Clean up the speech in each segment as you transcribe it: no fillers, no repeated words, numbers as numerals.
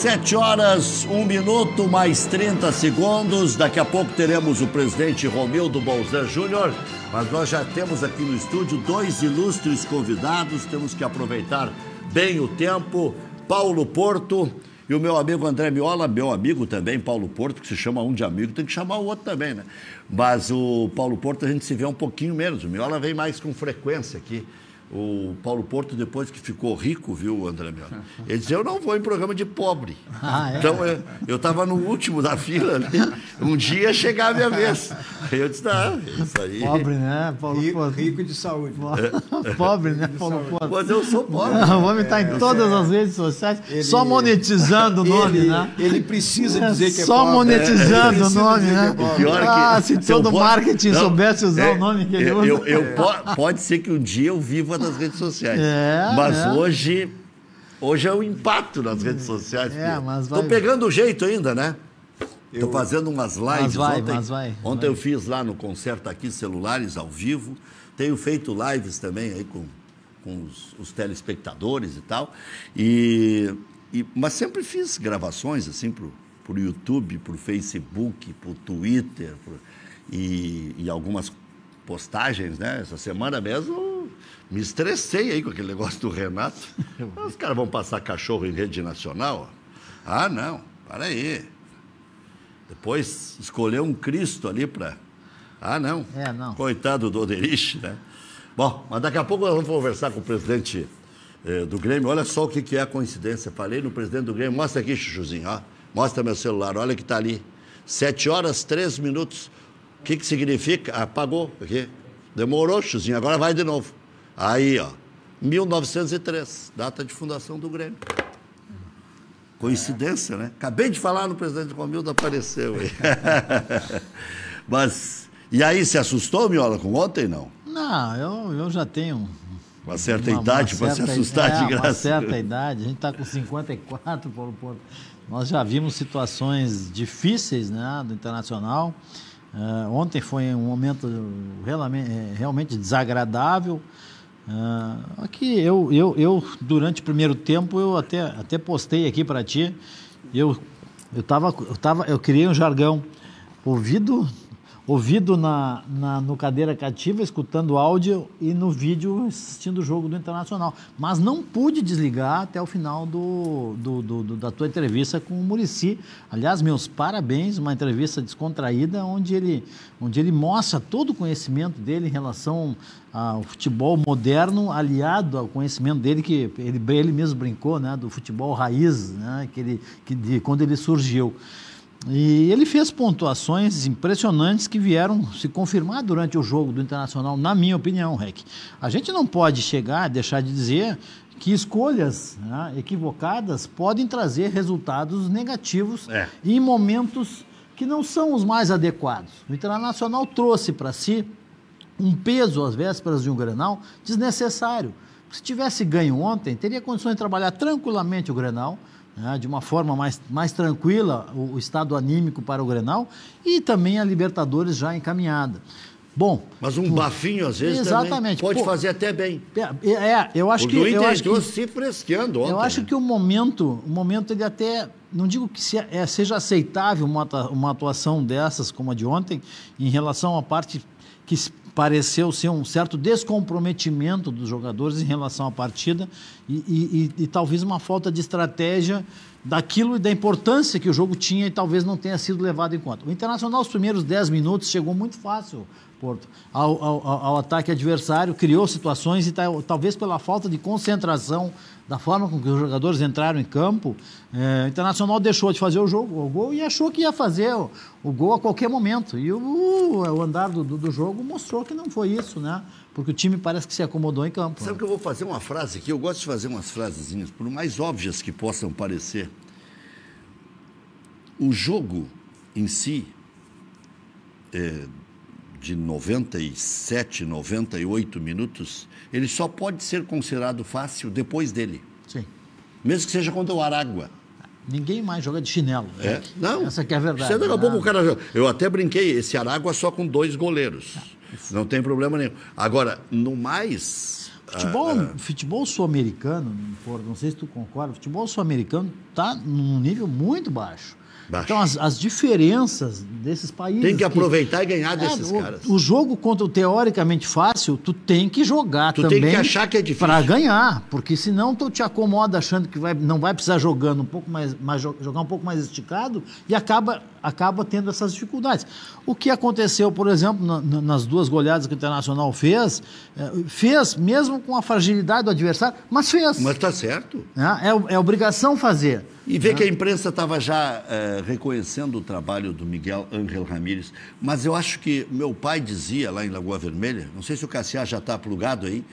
7 horas, 1 minuto, mais 30 segundos. Daqui a pouco teremos o presidente Romildo Bolzan Júnior. Mas nós já temos aqui no estúdio 2 ilustres convidados. Temos que aproveitar bem o tempo. Paulo Porto e o meu amigo André Miola. Meu amigo também, Paulo Porto, que se chama um de amigo, tem que chamar o outro também, né? Mas o Paulo Porto a gente se vê um pouquinho menos. O Miola vem mais com frequência aqui. O Paulo Porto, depois que ficou rico, viu, André Miola? Ele disse, eu não vou em programa de pobre. É? Então, eu estava no último da fila ali. Um dia ia chegar a minha vez. Aí eu disse, não, isso aí... Pobre, né, Paulo Porto? Rico de saúde. Pobre, né, Paulo Porto? Mas eu sou pobre. O homem está em todas as redes sociais, só monetizando o nome, né? Ele precisa dizer que é só pobre. monetizando o nome, né? Pior é que se todo marketing não, soubesse usar o nome que ele usa. Pode ser que um dia eu viva das redes sociais. Mas hoje é o impacto nas redes sociais. Mas Estou pegando o jeito ainda, né? Estou fazendo umas lives. Ontem eu fiz lá no Concerta Aqui Celulares, ao vivo. Tenho feito lives também aí com os telespectadores e tal. Mas sempre fiz gravações assim pro YouTube, pro Facebook, pro Twitter e algumas postagens, né? Essa semana mesmo me estressei aí com aquele negócio do Renato. Os caras vão passar cachorro em rede nacional? Ah, não, para aí. Depois escolher um Cristo ali para... Ah, não. Não. Coitado do Oderich, né? Bom, mas daqui a pouco nós vamos conversar com o presidente do Grêmio. Olha só o que é a coincidência. Falei no presidente do Grêmio. Mostra aqui, Chuchuzinho, ó. Mostra meu celular. Olha que está ali. 7 horas, 3 minutos. O que significa? Apagou aqui. Demorou, Chuchuzinho. Agora vai de novo. Aí, ó. 1903. Data de fundação do Grêmio. Coincidência, né? Acabei de falar no presidente Romildo, apareceu aí. Mas... E aí, se assustou, Miola, com ontem, não? Não, eu já tenho... Uma certa idade para se assustar de graça. Uma certa idade. A gente está com 54, Paulo Porto. Nós já vimos situações difíceis, né, do Internacional. Ontem foi um momento realmente desagradável. Aqui, eu durante o primeiro tempo, eu até postei aqui para ti. Eu criei um jargão. Ouvido no cadeira cativa, escutando áudio e no vídeo assistindo o jogo do Internacional. Mas não pude desligar até o final da tua entrevista com o Muricy. Aliás, meus parabéns, uma entrevista descontraída, onde ele mostra todo o conhecimento dele em relação ao futebol moderno, aliado ao conhecimento dele, que ele mesmo brincou, né, do futebol raiz, né, de quando ele surgiu. E ele fez pontuações impressionantes que vieram se confirmar durante o jogo do Internacional, na minha opinião, Rec. A gente não pode deixar de dizer que escolhas, né, equivocadas podem trazer resultados negativos em momentos que não são os mais adequados. O Internacional trouxe para si um peso às vésperas de um Grenal desnecessário. Se tivesse ganho ontem, teria condições de trabalhar tranquilamente o Grenal, de uma forma mais tranquila, o estado anímico para o Grenal, e também a Libertadores já encaminhada. Bom, mas um bafinho às vezes exatamente, pode fazer até bem. Eu acho que se fresqueando ontem. Eu acho que o momento ele até, não digo que seja aceitável uma atuação dessas como a de ontem, em relação à parte que pareceu ser um certo descomprometimento dos jogadores em relação à partida e talvez uma falta de estratégia daquilo e da importância que o jogo tinha e talvez não tenha sido levado em conta. O Internacional, os primeiros 10 minutos, chegou muito fácil, Porto, ao ataque adversário, criou situações e talvez pela falta de concentração da forma com que os jogadores entraram em campo, o Internacional deixou de fazer o gol e achou que ia fazer o gol a qualquer momento. E o andar do jogo mostrou que não foi isso, né? Porque o time parece que se acomodou em campo. Sabe que eu vou fazer uma frase aqui? Eu gosto de fazer umas frasezinhas, por mais óbvias que possam parecer. O jogo em si, de 97, 98 minutos, ele só pode ser considerado fácil depois dele. Sim. Mesmo que seja contra o Aragua. Ninguém mais joga de chinelo. Não. Essa que é a verdade. Daqui a pouco o cara... Eu até brinquei, esse Aragua só com 2 goleiros. Não tem problema nenhum. Agora, no mais... Futebol sul-americano, não sei se tu concorda, futebol sul-americano está num nível muito baixo. Então, as diferenças desses países... Tem que aproveitar e ganhar desses caras. O jogo contra o teoricamente fácil, tu tem que jogar também. Tu tem que achar que é difícil. Para ganhar, porque senão tu te acomoda achando que não vai precisar jogar um pouco mais esticado e acaba tendo essas dificuldades. O que aconteceu, por exemplo, nas 2 goleadas que o Internacional fez mesmo com a fragilidade do adversário, mas fez. Mas está certo. É obrigação fazer. E ver que a imprensa estava já reconhecendo o trabalho do Miguel Ángel Ramírez. Mas eu acho que meu pai dizia lá em Lagoa Vermelha, não sei se o Cassiá já está plugado aí,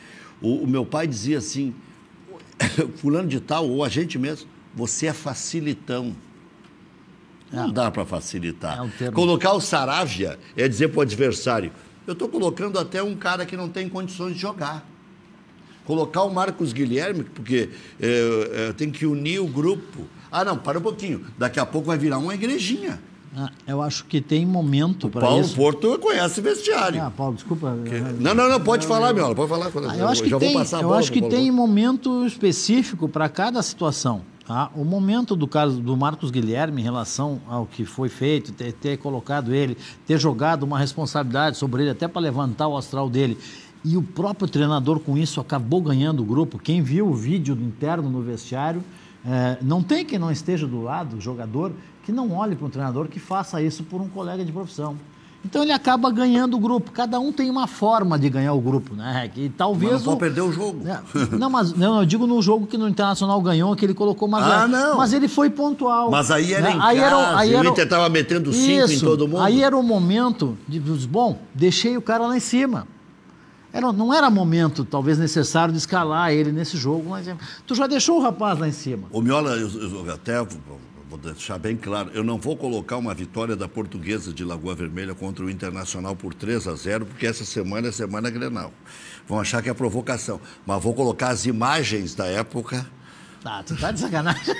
o meu pai dizia assim, fulano de tal, ou a gente mesmo, você é facilitão. Não dá para facilitar. Colocar o Saravia é dizer para o adversário, eu estou colocando até um cara que não tem condições de jogar. Colocar o Marcos Guilherme, porque tem que unir o grupo. Não, para um pouquinho. Daqui a pouco vai virar uma igrejinha. Eu acho que tem momento para isso. Paulo Porto conhece vestiário. Paulo, desculpa. Não, pode falar, Miola, pode falar. Eu acho que tem momento específico para cada situação. O momento do caso do Marcos Guilherme em relação ao que foi feito, ter colocado ele, ter jogado uma responsabilidade sobre ele, até para levantar o astral dele, e o próprio treinador com isso acabou ganhando o grupo. Quem viu o vídeo interno no vestiário, não tem quem não esteja do lado, o jogador, que não olhe para um treinador que faça isso por um colega de profissão. Então ele acaba ganhando o grupo. Cada um tem uma forma de ganhar o grupo, né? E talvez mas não pode perder o jogo. Eu digo no jogo que no Internacional ganhou, que ele colocou mais. Mas ele foi pontual. Mas aí era em casa, o Inter estava metendo 5 em todo mundo. Aí era o momento de, deixei o cara lá em cima. Não era momento, talvez, necessário de escalar ele nesse jogo, mas tu já deixou o rapaz lá em cima. O Miola, eu até vou deixar bem claro, eu não vou colocar uma vitória da Portuguesa de Lagoa Vermelha contra o Internacional por 3-0, porque essa semana é semana Grenal. Vão achar que é provocação. Mas vou colocar as imagens da época... tu tá de sacanagem.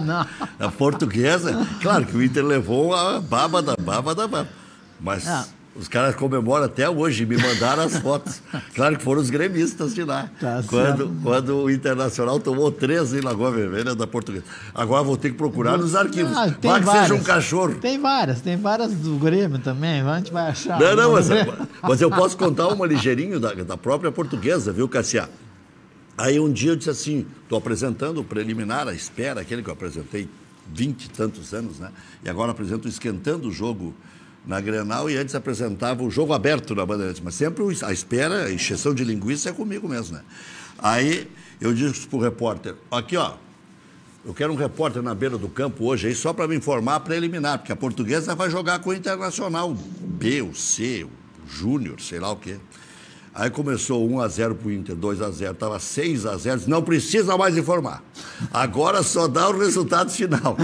Não. A Portuguesa, claro que o Inter levou a baba da baba. Mas os caras comemoram até hoje, me mandaram as fotos. Claro que foram os gremistas de lá. Quando o Internacional tomou 3 em Lagoa Vermelha da Portuguesa. Agora vou ter que procurar nos arquivos. Vai que seja um cachorro. Tem várias do Grêmio também, a gente vai achar. Mas eu posso contar uma ligeirinho da própria Portuguesa, viu, Cassiá? Aí um dia eu disse assim, estou apresentando o preliminar, a espera, aquele que eu apresentei 20 e tantos anos, né? E agora apresento Esquentando o Jogo na Grenal, e antes apresentava o Jogo Aberto na Bandeirantes, mas sempre a espera, a encheção de linguiça é comigo mesmo, né? Aí eu disse pro repórter, aqui eu quero um repórter na beira do campo hoje aí só para me informar preliminar, porque a Portuguesa vai jogar com o Internacional B, o C, o Júnior, sei lá o quê. Aí começou 1-0 pro Inter, 2-0, estava 6-0, não precisa mais informar. Agora só dá o resultado final.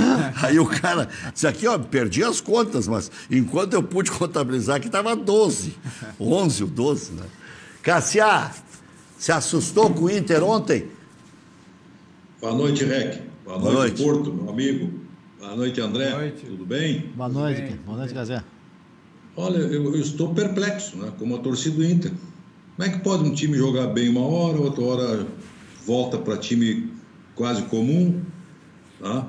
Aí o cara disse aqui, perdi as contas, mas enquanto eu pude contabilizar que estava 12, 11 ou 12, né? Cassiá, se assustou com o Inter ontem? Boa noite, Rec. Boa noite, Porto, meu amigo. Boa noite, André. Boa noite. Tudo bem? Boa noite, Cassiá. Olha, eu estou perplexo, né, como a torcida do Inter. Como é que pode um time jogar bem uma hora, outra hora volta para time quase comum, tá?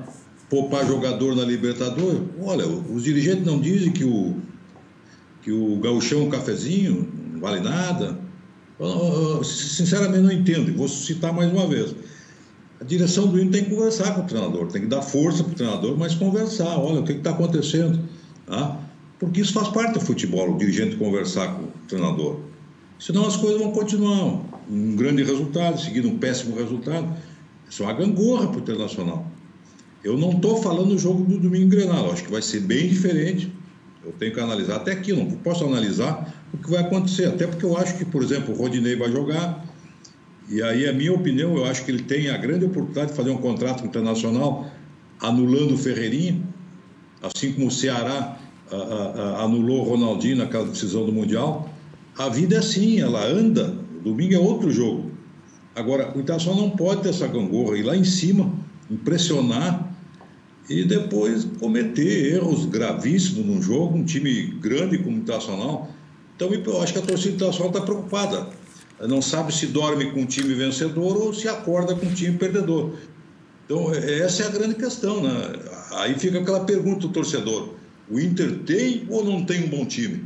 Poupar jogador na Libertadores? Olha, os dirigentes não dizem que o gauchão é um cafezinho, não vale nada. Eu, sinceramente não entendo, e vou citar mais uma vez. A direção do Inter tem que conversar com o treinador, tem que dar força para o treinador, mas conversar, olha, o que está acontecendo, tá? Porque isso faz parte do futebol, o dirigente conversar com o treinador. Senão as coisas vão continuar. Um grande resultado, seguindo um péssimo resultado. Isso é uma gangorra para o Internacional. Eu não estou falando do jogo do domingo em Grenal. Acho que vai ser bem diferente. Eu tenho que analisar até aqui. Eu não posso analisar o que vai acontecer. Até porque eu acho que, por exemplo, o Rodinei vai jogar. E aí, a minha opinião, eu acho que ele tem a grande oportunidade de fazer um contrato com o Internacional anulando o Ferreirinha. Assim como o Ceará anulou o Ronaldinho naquela decisão do Mundial. A vida é assim, ela anda. Domingo é outro jogo. Agora, o Internacional não pode ter essa gangorra, ir lá em cima, impressionar e depois cometer erros gravíssimos num jogo. Um time grande como o Internacional Então, eu acho que a torcida internacional está preocupada. Não sabe se dorme com um time vencedor ou se acorda com um time perdedor. Então, essa é a grande questão, né? Aí fica aquela pergunta do torcedor: o Inter tem ou não tem um bom time?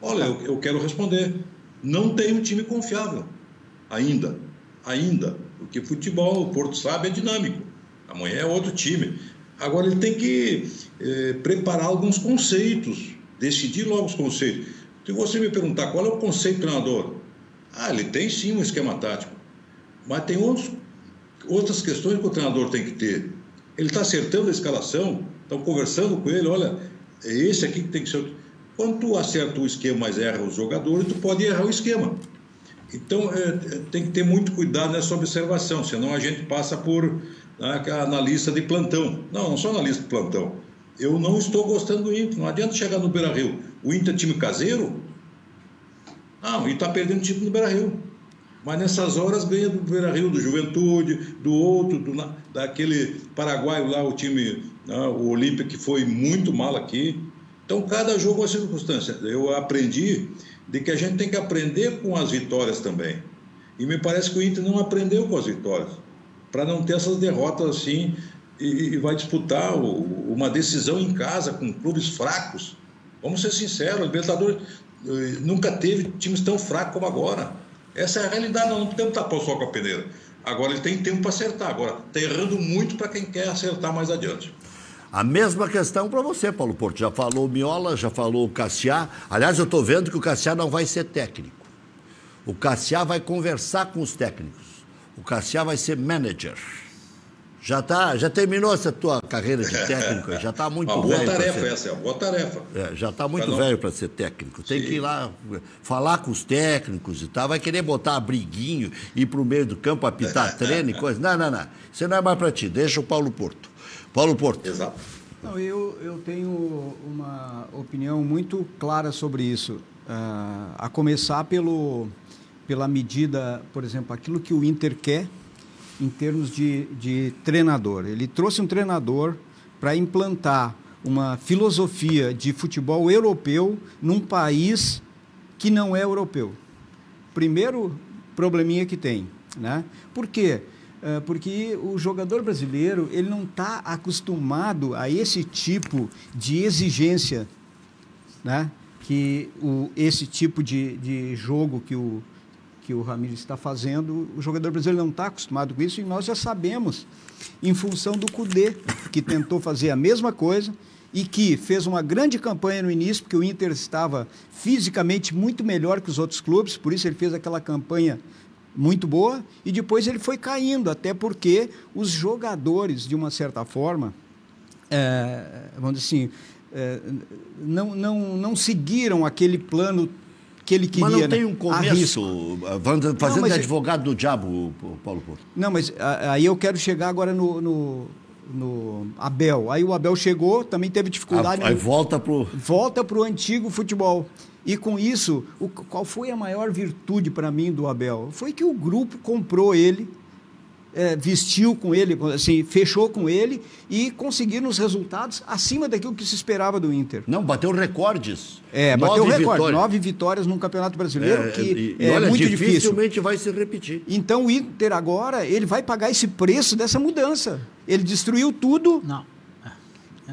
Olha, eu quero responder: não tem um time confiável. Ainda. Porque futebol, o Porto sabe, é dinâmico. Amanhã é outro time. Agora ele tem que preparar alguns conceitos, decidir logo os conceitos. Se você me perguntar qual é o conceito do treinador, ele tem sim um esquema tático, mas tem outras questões que o treinador tem que ter. Ele está acertando a escalação, estão conversando com ele: olha, é esse aqui que tem que ser. Quando tu acerta o esquema, mas erra os jogadores, tu pode errar o esquema. Então, tem que ter muito cuidado nessa observação, senão a gente passa por analista de plantão. Não sou analista de plantão. Eu não estou gostando do Inter. Não adianta chegar no Beira-Rio. O Inter é time caseiro? Não, e está perdendo título no Beira-Rio. Mas nessas horas ganha do Beira-Rio, do Juventude, do outro, daquele paraguaio lá, o time, o Olímpia, que foi muito mal aqui. Então, cada jogo é uma circunstância. Eu aprendi de que a gente tem que aprender com as vitórias também. E me parece que o Inter não aprendeu com as vitórias, para não ter essas derrotas assim, e vai disputar uma decisão em casa com clubes fracos. Vamos ser sinceros, o Libertadores nunca teve times tão fracos como agora. Essa é a realidade, nós não podemos tapar o sol com a peneira. Agora ele tem tempo para acertar, agora está errando muito para quem quer acertar mais adiante. A mesma questão para você, Paulo Porto. Já falou o Miola, já falou o Cassiá. Aliás, eu estou vendo que o Cassiá não vai ser técnico. O Cassiá vai conversar com os técnicos. O Cassiá vai ser manager. Já terminou essa tua carreira de técnico, já está muito velho. Boa tarefa essa, é uma boa tarefa. Já está muito velho para ser técnico. Tem que ir lá falar com os técnicos e tal. Vai querer botar briguinho, ir para o meio do campo, apitar treino e coisa. Não. Isso não é mais para ti. Deixa o Paulo Porto. Paulo Porto. Exato. Não, eu tenho uma opinião muito clara sobre isso. A começar pela medida, por exemplo, aquilo que o Inter quer em termos de treinador. Ele trouxe um treinador para implantar uma filosofia de futebol europeu num país que não é europeu. Primeiro probleminha que tem, né? Por quê? Porque o jogador brasileiro ele não está acostumado a esse tipo de exigência, né? Esse tipo de jogo que o Ramires está fazendo, o jogador brasileiro não está acostumado com isso, e nós já sabemos, em função do Kudê, que tentou fazer a mesma coisa e que fez uma grande campanha no início, porque o Inter estava fisicamente muito melhor que os outros clubes, por isso ele fez aquela campanha muito boa, e depois ele foi caindo, até porque os jogadores, de uma certa forma, vamos dizer assim, não seguiram aquele plano que ele queria. Mas não tem um começo, fazendo de advogado do diabo, Paulo Porto. Não, mas aí eu quero chegar agora no Abel. Aí o Abel chegou, também teve dificuldade. Aí volta para o antigo futebol. E com isso, qual foi a maior virtude para mim do Abel? Foi que o grupo comprou ele, vestiu com ele, assim, fechou com ele e conseguiram os resultados acima daquilo que se esperava do Inter. Não, bateu recordes. Bateu recorde. 9 vitórias num Campeonato Brasileiro, que é olha, muito difícil. Dificilmente vai se repetir. Então o Inter agora, ele vai pagar esse preço dessa mudança. Ele destruiu tudo. Não.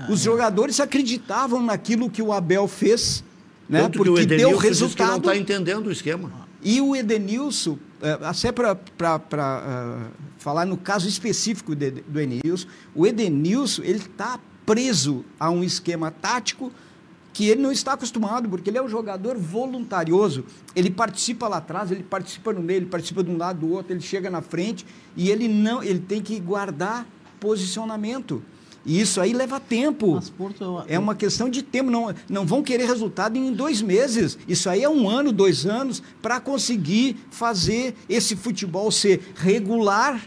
Os jogadores acreditavam naquilo que o Abel fez, né? Tanto porque que o Edenilson deu resultado. diz que não está entendendo o esquema. E o Edenilson, até para falar no caso específico do Edenilson, o Edenilson ele está preso a um esquema tático que ele não está acostumado, porque ele é um jogador voluntarioso. Ele participa lá atrás, ele participa no meio, ele participa de um lado do outro, ele chega na frente e ele tem que guardar posicionamento. E isso aí leva tempo. Mas, Porto, é uma questão de tempo. Não vão querer resultado em 2 meses. Isso aí é 1 ano, 2 anos, para conseguir fazer esse futebol ser regular,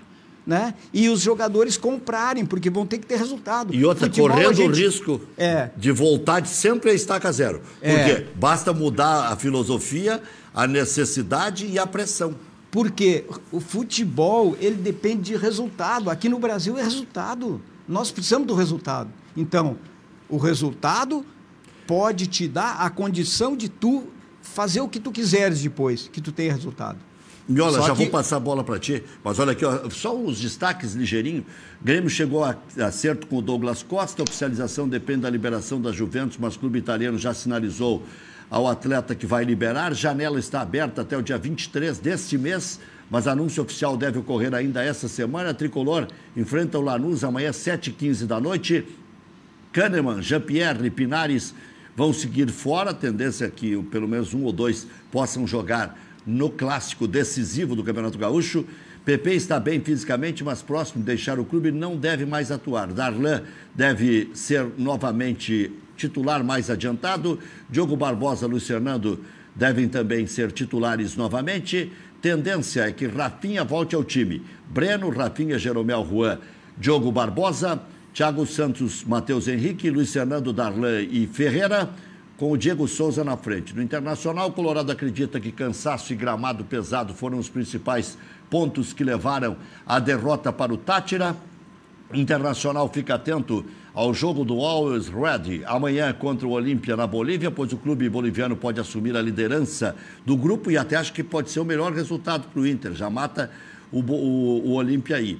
né? E os jogadores comprarem, porque vão ter que ter resultado. E outra, futebol, correndo o risco de voltar de sempre a estaca zero. Porque basta mudar a filosofia, a necessidade e a pressão. Porque o futebol, ele depende de resultado. Aqui no Brasil é resultado. Nós precisamos do resultado. Então, o resultado pode te dar a condição de tu fazer o que tu quiseres depois, que tu tenha resultado. Miola, vou passar a bola para ti, mas olha aqui, ó, só os destaques ligeirinho. Grêmio chegou a acerto com o Douglas Costa, a oficialização depende da liberação da Juventus, mas o clube italiano já sinalizou ao atleta que vai liberar. Janela está aberta até o dia 23 deste mês, mas anúncio oficial deve ocorrer ainda essa semana. A Tricolor enfrenta o Lanús amanhã, 7h15 da noite. Kahneman, Jean-Pierre e Pinares vão seguir fora. A tendência é que pelo menos um ou dois possam jogar no clássico decisivo do Campeonato Gaúcho. Pepe está bem fisicamente, mas próximo de deixar o clube, não deve mais atuar. Darlan deve ser novamente titular mais adiantado. Diogo Barbosa, Luiz Fernando devem também ser titulares novamente. Tendência é que Rafinha volte ao time. Breno, Rafinha, Jeromel, Juan, Diogo Barbosa, Thiago Santos, Matheus Henrique, Luiz Fernando, Darlan e Ferreira, com o Diego Souza na frente. No Internacional, o Colorado acredita que cansaço e gramado pesado foram os principais pontos que levaram à derrota para o Tátira. Internacional fica atento ao jogo do Always Ready amanhã contra o Olímpia na Bolívia, pois o clube boliviano pode assumir a liderança do grupo e até acho que pode ser o melhor resultado para o Inter. Já mata o Olímpia aí.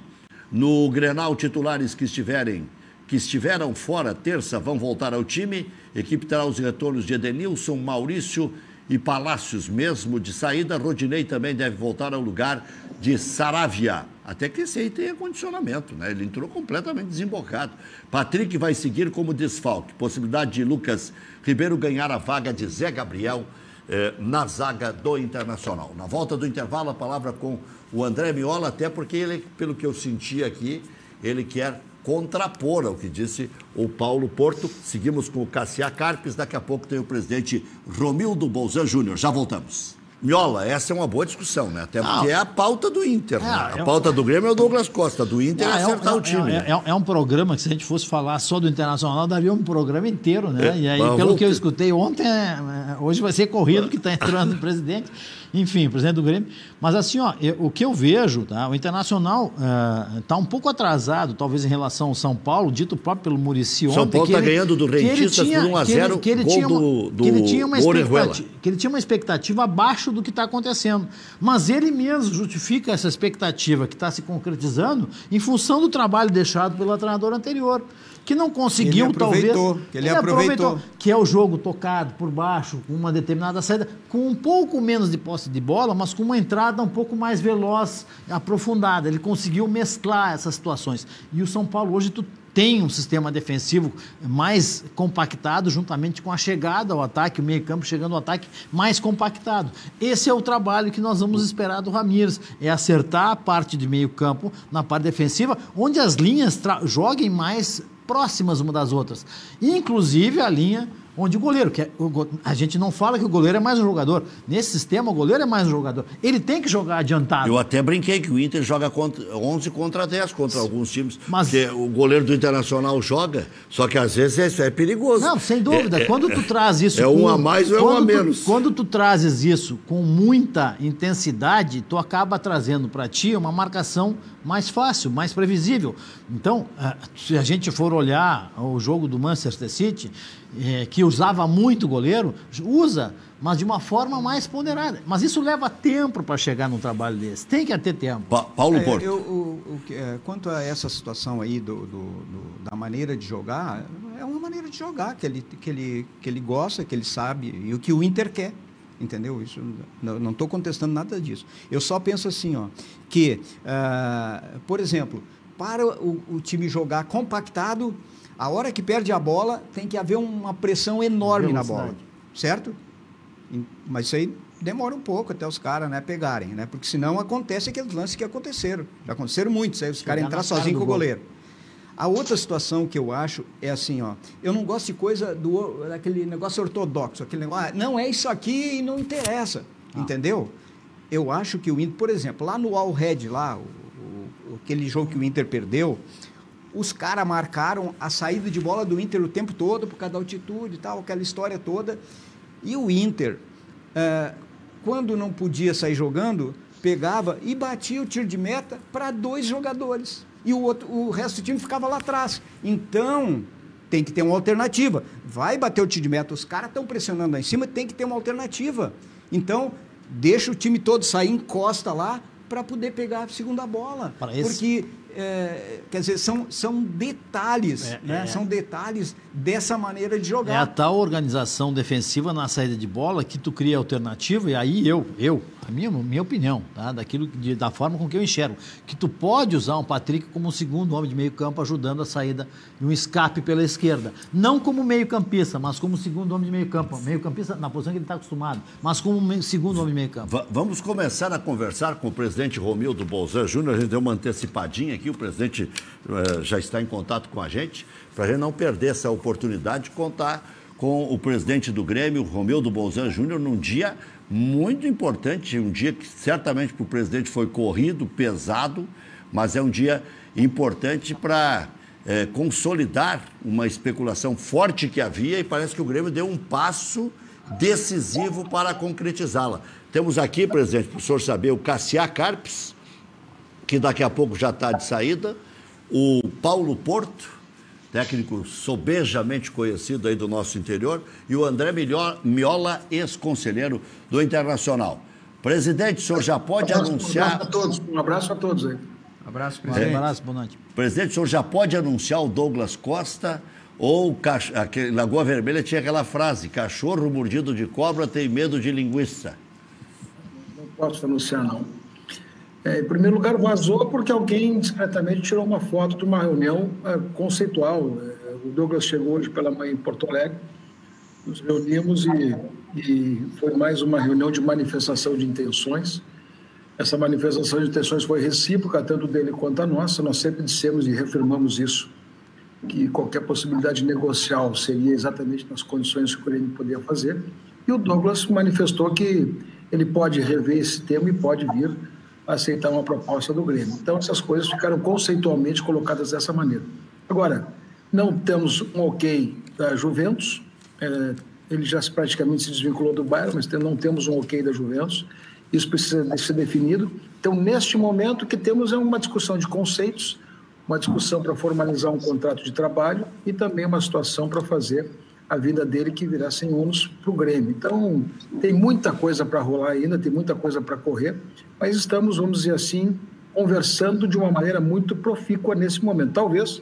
No Grenal, titulares que estiveram fora terça vão voltar ao time. A equipe terá os retornos de Edenilson, Maurício e Palácios, mesmo de saída. Rodinei também deve voltar ao lugar de Saravia. Até que esse aí tenha condicionamento, né? Ele entrou completamente desembocado. Patrick vai seguir como desfalque. Possibilidade de Lucas Ribeiro ganhar a vaga de Zé Gabriel na zaga do Internacional. Na volta do intervalo, a palavra com o André Miola, até porque ele, pelo que eu senti aqui, ele quer contrapor ao que disse o Paulo Porto. Seguimos com o Cassiá Carpes, daqui a pouco tem o presidente Romildo Bolzan Júnior. Já voltamos. Miola, essa é uma boa discussão, né? Até porque é a pauta do Inter, né? A pauta do Grêmio é o Douglas Costa, do Inter é acertar o time. É um programa que, se a gente fosse falar só do Internacional, daria um programa inteiro, né? E aí, pelo que eu escutei ontem, hoje vai ser corrido que está entrando o presidente. Enfim, presidente do Grêmio. Mas assim, ó, o que eu vejo, tá? O Internacional está um pouco atrasado, talvez em relação ao São Paulo, dito próprio pelo Muricy ontem. São Paulo está ganhando do Rentistas por 1-0, gol do Orejuela. Que ele tinha uma expectativa abaixo do que está acontecendo. Mas ele mesmo justifica essa expectativa que está se concretizando em função do trabalho deixado pelo treinador anterior, que não conseguiu, ele aproveitou. Que é o jogo tocado por baixo, com uma determinada saída, com um pouco menos de posse de bola, mas com uma entrada um pouco mais veloz, aprofundada. Ele conseguiu mesclar essas situações. E o São Paulo hoje tem um sistema defensivo mais compactado, juntamente com a chegada ao ataque, o meio-campo chegando ao ataque mais compactado. Esse é o trabalho que nós vamos esperar do Ramires, é acertar a parte de meio-campo na parte defensiva, onde as linhas joguem mais próximas uma das outras. Inclusive a linha onde o goleiro, a gente não fala que o goleiro é mais um jogador. Nesse sistema, o goleiro é mais um jogador. Ele tem que jogar adiantado. Eu até brinquei que o Inter joga 11 contra 10 contra alguns times. Porque o goleiro do Internacional joga, só que às vezes é perigoso. Não, sem dúvida. Quando tu traz isso... É um a mais ou é um a menos. Quando tu trazes isso com muita intensidade, tu acaba trazendo para ti uma marcação mais fácil, mais previsível. Então, se a gente for olhar o jogo do Manchester City, que usava muito goleiro, usa, mas de uma forma mais ponderada. Mas isso leva tempo para chegar num trabalho desse. Tem que ter tempo. Paulo Porto. Quanto a essa situação aí da maneira de jogar, é uma maneira de jogar que ele gosta, que ele sabe, e o que o Inter quer. Entendeu? Isso, não estou contestando nada disso. Eu só penso assim, ó, que, por exemplo, para o time jogar compactado, a hora que perde a bola, tem que haver uma pressão enorme na bola, certo? Mas isso aí demora um pouco até os caras, né, pegarem, né? Porque senão acontece aqueles lances que aconteceram. Já aconteceram muitos, aí os caras entrar sozinhos com o goleiro. A outra situação que eu acho é assim, ó, eu não gosto de coisa daquele negócio ortodoxo, aquele negócio, não é isso aqui e não interessa, entendeu? Eu acho que o Inter, por exemplo, lá no All Red, lá, aquele jogo que o Inter perdeu, os caras marcaram a saída de bola do Inter o tempo todo, por causa da altitude e tal, aquela história toda. E o Inter, quando não podia sair jogando, pegava e batia o tiro de meta para 2 jogadores. E o resto do time ficava lá atrás. Então, tem que ter uma alternativa. Vai bater o tiro de meta, os caras estão pressionando lá em cima, tem que ter uma alternativa. Então, deixa o time todo sair, encosta lá para poder pegar a segunda bola. Porque, quer dizer, são detalhes, né? São detalhes dessa maneira de jogar. É a tal organização defensiva na saída de bola que tu cria alternativa, e aí a minha opinião, tá? Da forma com que eu enxergo, que tu pode usar um Patrick como um segundo homem de meio campo, ajudando a saída e um escape pela esquerda. Não como meio campista, mas como segundo homem de meio campo. Meio campista na posição que ele está acostumado, mas como segundo homem de meio campo. Vamos começar a conversar com o presidente Romildo Bolzan Júnior. A gente deu uma antecipadinha aqui, o presidente já está em contato com a gente, para a gente não perder essa oportunidade de contar com o presidente do Grêmio, Romildo Bolzan Júnior, num dia muito importante, um dia que certamente para o presidente foi corrido, pesado, mas é um dia importante para consolidar uma especulação forte que havia, e parece que o Grêmio deu um passo decisivo para concretizá-la. Temos aqui, presidente, para o senhor saber, o Cassiá Carpes, que daqui a pouco já está de saída, o Paulo Porto, técnico sobejamente conhecido aí do nosso interior, e o André Miola, ex-conselheiro do Internacional. Presidente, o senhor já pode anunciar... Um abraço a todos aí. Abraço, presidente. Um abraço, boa noite. Presidente, o senhor já pode anunciar o Douglas Costa, ou Lagoa Vermelha tinha aquela frase, cachorro mordido de cobra tem medo de linguiça. Não posso anunciar, não. Em primeiro lugar, vazou porque alguém discretamente tirou uma foto de uma reunião conceitual. O Douglas chegou hoje pela manhã em Porto Alegre, nos reunimos e foi mais uma reunião de manifestação de intenções. Essa manifestação de intenções foi recíproca, tanto dele quanto a nossa. Nós sempre dissemos e reafirmamos isso, que qualquer possibilidade negocial seria exatamente nas condições que o Grêmio podia fazer. E o Douglas manifestou que ele pode rever esse tema e pode vir aceitar uma proposta do Grêmio. Então, essas coisas ficaram conceitualmente colocadas dessa maneira. Agora, não temos um ok da Juventus, ele já praticamente se desvinculou do Bayern, mas não temos um ok da Juventus, isso precisa ser definido. Então, neste momento, o que temos é uma discussão de conceitos, uma discussão para formalizar um contrato de trabalho e também uma situação para fazer a vida dele que virá sem ônus para o Grêmio. Então, tem muita coisa para rolar ainda, tem muita coisa para correr, mas estamos, vamos dizer assim, conversando de uma maneira muito profícua nesse momento. Talvez,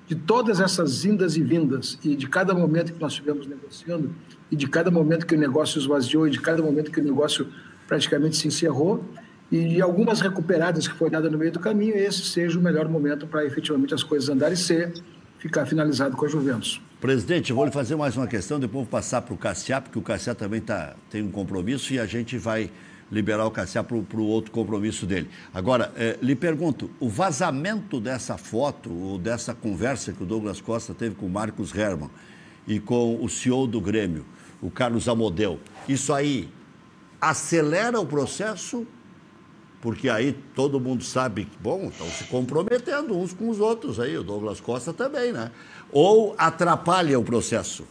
de todas essas indas e vindas, e de cada momento que nós estivemos negociando, e de cada momento que o negócio esvaziou, e de cada momento que o negócio praticamente se encerrou, e de algumas recuperadas que foi dada no meio do caminho, esse seja o melhor momento para efetivamente as coisas andarem e ficar finalizado com a Juventus. Presidente, eu vou lhe fazer mais uma questão, depois vou passar para o Cassiá, porque o Cassiá também tem um compromisso e a gente vai liberar o Cassiá para o outro compromisso dele. Agora, lhe pergunto, o vazamento dessa foto, ou dessa conversa que o Douglas Costa teve com o Marcos Hermann e com o CEO do Grêmio, o Carlos Amodeu, isso aí acelera o processo? Porque aí todo mundo sabe que, bom, estão se comprometendo uns com os outros aí, o Douglas Costa também, né? Ou atrapalha o processo?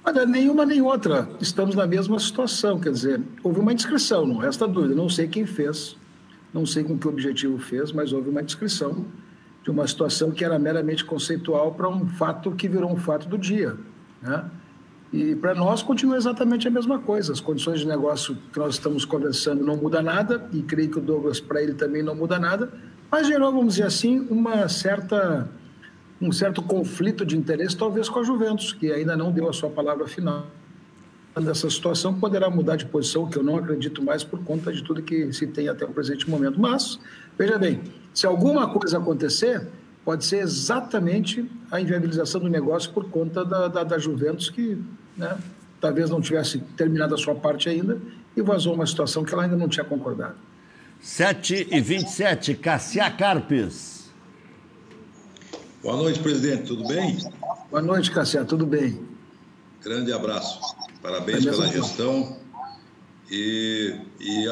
Olha, nenhuma nem outra. Estamos na mesma situação, quer dizer, houve uma indiscrição, não resta dúvida. Não sei quem fez, não sei com que objetivo fez, mas houve uma indiscrição de uma situação que era meramente conceitual para um fato que virou um fato do dia, né? E para nós continua exatamente a mesma coisa. As condições de negócio que nós estamos conversando não muda nada, e creio que o Douglas, para ele também não muda nada, mas gerou, vamos dizer assim, um certo conflito de interesse, talvez com a Juventus, que ainda não deu a sua palavra final. Dessa situação poderá mudar de posição, que eu não acredito mais por conta de tudo que se tem até o presente momento. Mas, veja bem, se alguma coisa acontecer, pode ser exatamente a inviabilização do negócio por conta da Juventus, que, né, talvez não tivesse terminado a sua parte ainda e vazou uma situação que ela ainda não tinha concordado. 7h27, Cassiá Carpes. Boa noite, presidente, tudo bem? Boa noite, Cassiá, tudo bem? Grande abraço, parabéns pela gestão. E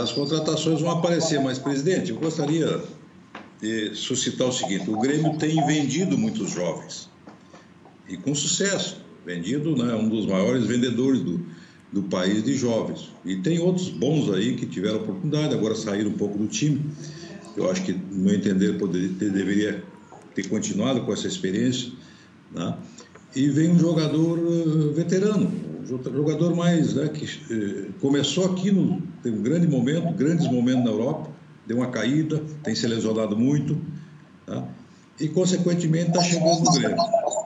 as contratações vão aparecer, mas, presidente, eu gostaria de suscitar o seguinte: o Grêmio tem vendido muitos jovens, e com sucesso, vendido, né, um dos maiores vendedores do país de jovens, e tem outros bons aí que tiveram oportunidade, agora saíram um pouco do time. Eu acho que, no meu entender, deveria ter continuado com essa experiência, né? e vem um jogador veterano, um jogador mais, né, que começou aqui, teve um grande momento, grandes momentos na Europa, deu uma caída, tem se lesionado muito, tá? E, consequentemente, está chegando no Grêmio.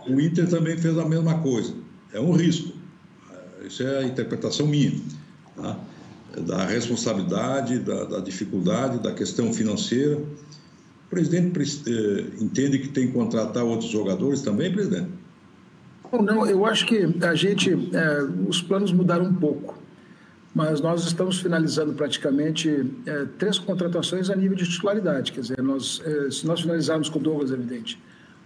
O Inter também fez a mesma coisa. É um risco. Isso é a interpretação minha, tá? Da responsabilidade, da dificuldade, da questão financeira. O presidente entende que tem que contratar outros jogadores também, presidente? Não, eu acho que os planos mudaram um pouco, mas nós estamos finalizando praticamente 3 contratações a nível de titularidade. Quer dizer, se nós finalizarmos com o Douglas, é evidente.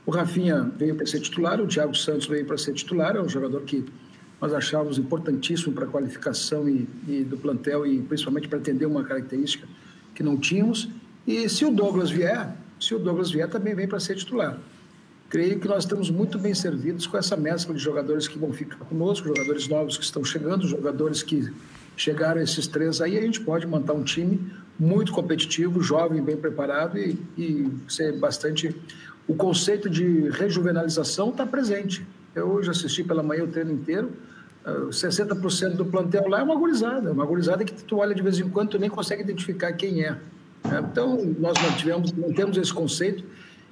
O Rafinha veio para ser titular, o Thiago Santos veio para ser titular, é um jogador que nós achávamos importantíssimo para a qualificação e do plantel e principalmente para atender uma característica que não tínhamos. E se o Douglas vier também vem para ser titular. Creio que nós estamos muito bem servidos com essa mescla de jogadores que vão ficar conosco, jogadores novos que estão chegando, jogadores que chegaram esses 3 aí, a gente pode montar um time muito competitivo, jovem, bem preparado e ser bastante... O conceito de rejuvenalização está presente. Eu hoje assisti pela manhã o treino inteiro, 60% do plantel lá é uma gurizada que tu olha de vez em quando, tu nem consegue identificar quem é. Então, nós mantemos esse conceito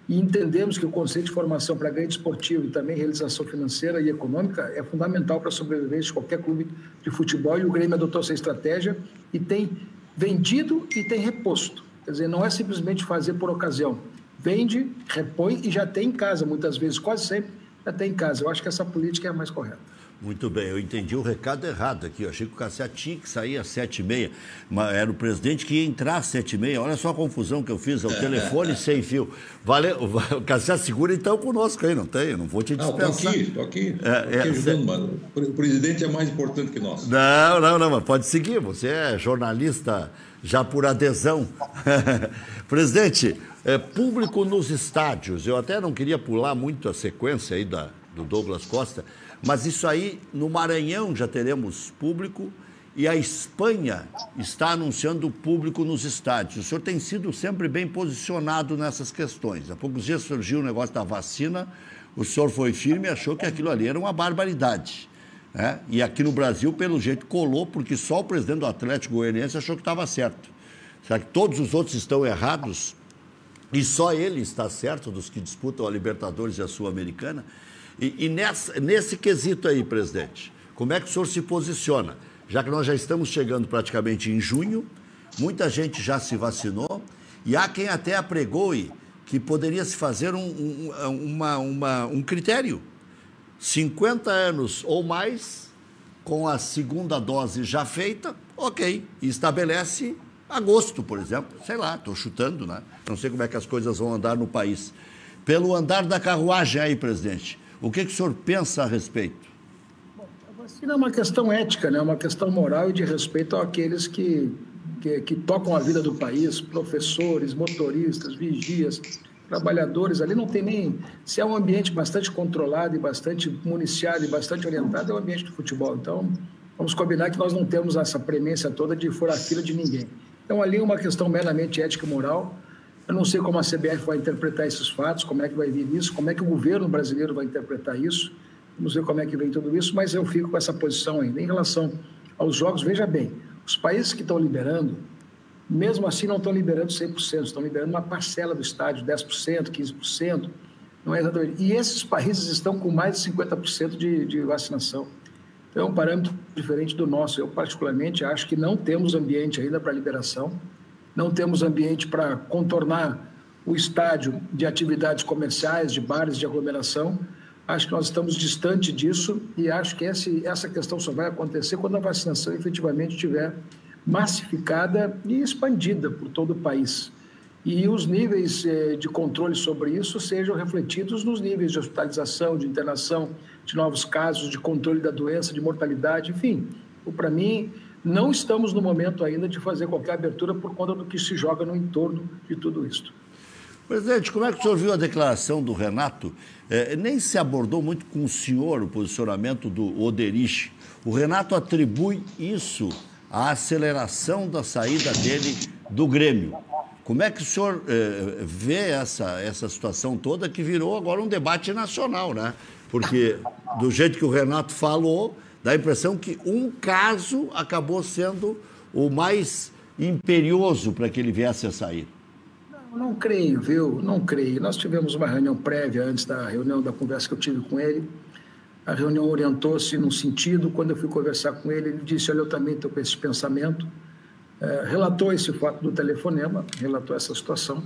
e entendemos que o conceito de formação para ganho esportivo e também realização financeira e econômica é fundamental para a sobrevivência de qualquer clube de futebol, e o Grêmio adotou essa estratégia e tem vendido e tem reposto. Quer dizer, não é simplesmente fazer por ocasião. Vende, repõe e já tem em casa, muitas vezes, quase sempre, já tem em casa. Eu acho que essa política é a mais correta. Muito bem, eu entendi o recado errado aqui. Eu achei que o Cassiá tinha que sair às 7h30. Era o presidente que ia entrar às 7h30. Olha só a confusão que eu fiz, é o telefone sem fio. Valeu, o Cassiá segura então conosco aí, não tem? Eu não vou te dispensar. Estou aqui ajudando, mas o presidente é mais importante que nós. Não, mas pode seguir. Você é jornalista já por adesão. Presidente, público nos estádios. Eu até não queria pular muito a sequência aí do Douglas Costa, mas isso aí, no Maranhão já teremos público e a Espanha está anunciando público nos estádios. O senhor tem sido sempre bem posicionado nessas questões. Há poucos dias surgiu o negócio da vacina, o senhor foi firme e achou que aquilo ali era uma barbaridade, né? E aqui no Brasil, pelo jeito, colou, porque só o presidente do Atlético Goianiense achou que estava certo. Será que todos os outros estão errados e só ele está certo dos que disputam a Libertadores e a Sul-Americana? E nesse quesito aí, presidente, como é que o senhor se posiciona? Já que nós já estamos chegando praticamente em junho, muita gente já se vacinou e há quem até apregoe que poderia se fazer um critério. 50 anos ou mais, com a segunda dose já feita, ok, e estabelece agosto, por exemplo. Sei lá, estou chutando, né? Não sei como é que as coisas vão andar no país. Pelo andar da carruagem aí, presidente, o que o senhor pensa a respeito? Bom, a vacina é uma questão ética, né? Uma questão moral e de respeito àqueles que tocam a vida do país, professores, motoristas, vigias, trabalhadores. Ali não tem nem... Se é um ambiente bastante controlado e bastante municiado e bastante orientado, é um ambiente de futebol. Então, vamos combinar que nós não temos essa premência toda de furar a fila de ninguém. Então, ali é uma questão meramente ética e moral. Eu não sei como a CBF vai interpretar esses fatos, como é que vai vir isso, como é que o governo brasileiro vai interpretar isso. Não sei como é que vem tudo isso, mas eu fico com essa posição ainda. Em relação aos jogos, veja bem, os países que estão liberando, mesmo assim não estão liberando 100%, estão liberando uma parcela do estádio, 10%, 15%, não é exatamente. E esses países estão com mais de 50% de vacinação. Então, é um parâmetro diferente do nosso. Eu, particularmente, acho que não temos ambiente ainda para liberação, não temos ambiente para contornar o estádio de atividades comerciais, de bares, de aglomeração. Acho que nós estamos distante disso e acho que essa questão só vai acontecer quando a vacinação efetivamente estiver massificada e expandida por todo o país. E os níveis de controle sobre isso sejam refletidos nos níveis de hospitalização, de internação, de novos casos, de controle da doença, de mortalidade, enfim. Para mim, não estamos no momento ainda de fazer qualquer abertura por conta do que se joga no entorno de tudo isso. Presidente, como é que o senhor viu a declaração do Renato? Nem se abordou muito com o senhor o posicionamento do Oderich. O Renato atribui isso à aceleração da saída dele do Grêmio. Como é que o senhor vê essa situação toda que virou agora um debate nacional, né? Porque, do jeito que o Renato falou, dá a impressão que um caso acabou sendo o mais imperioso para que ele viesse a sair. Não creio, viu? Não creio. Nós tivemos uma reunião prévia antes da reunião, da conversa que eu tive com ele. A reunião orientou-se num sentido. Quando eu fui conversar com ele, ele disse, olha, eu também estou com esse pensamento. Relatou esse fato do telefonema, relatou essa situação.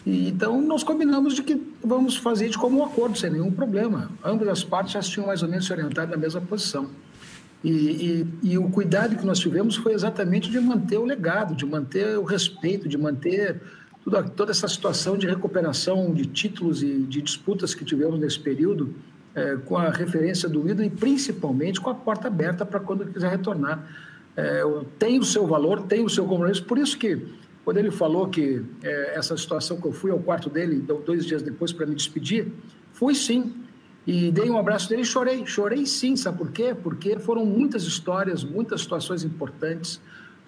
E, então, nós combinamos de que vamos fazer de como um acordo, sem nenhum problema. Ambas as partes já tinham mais ou menos se orientado na mesma posição. E o cuidado que nós tivemos foi exatamente de manter o legado, de manter o respeito, de manter toda essa situação de recuperação de títulos e de disputas que tivemos nesse período, com a referência do ídolo e principalmente com a porta aberta para quando ele quiser retornar. Tem o seu valor, tem o seu compromisso, por isso que quando ele falou que essa situação que eu fui ao quarto dele 2 dias depois para me despedir, fui sim, e dei um abraço dele e chorei sim, sabe por quê? Porque foram muitas histórias, muitas situações importantes,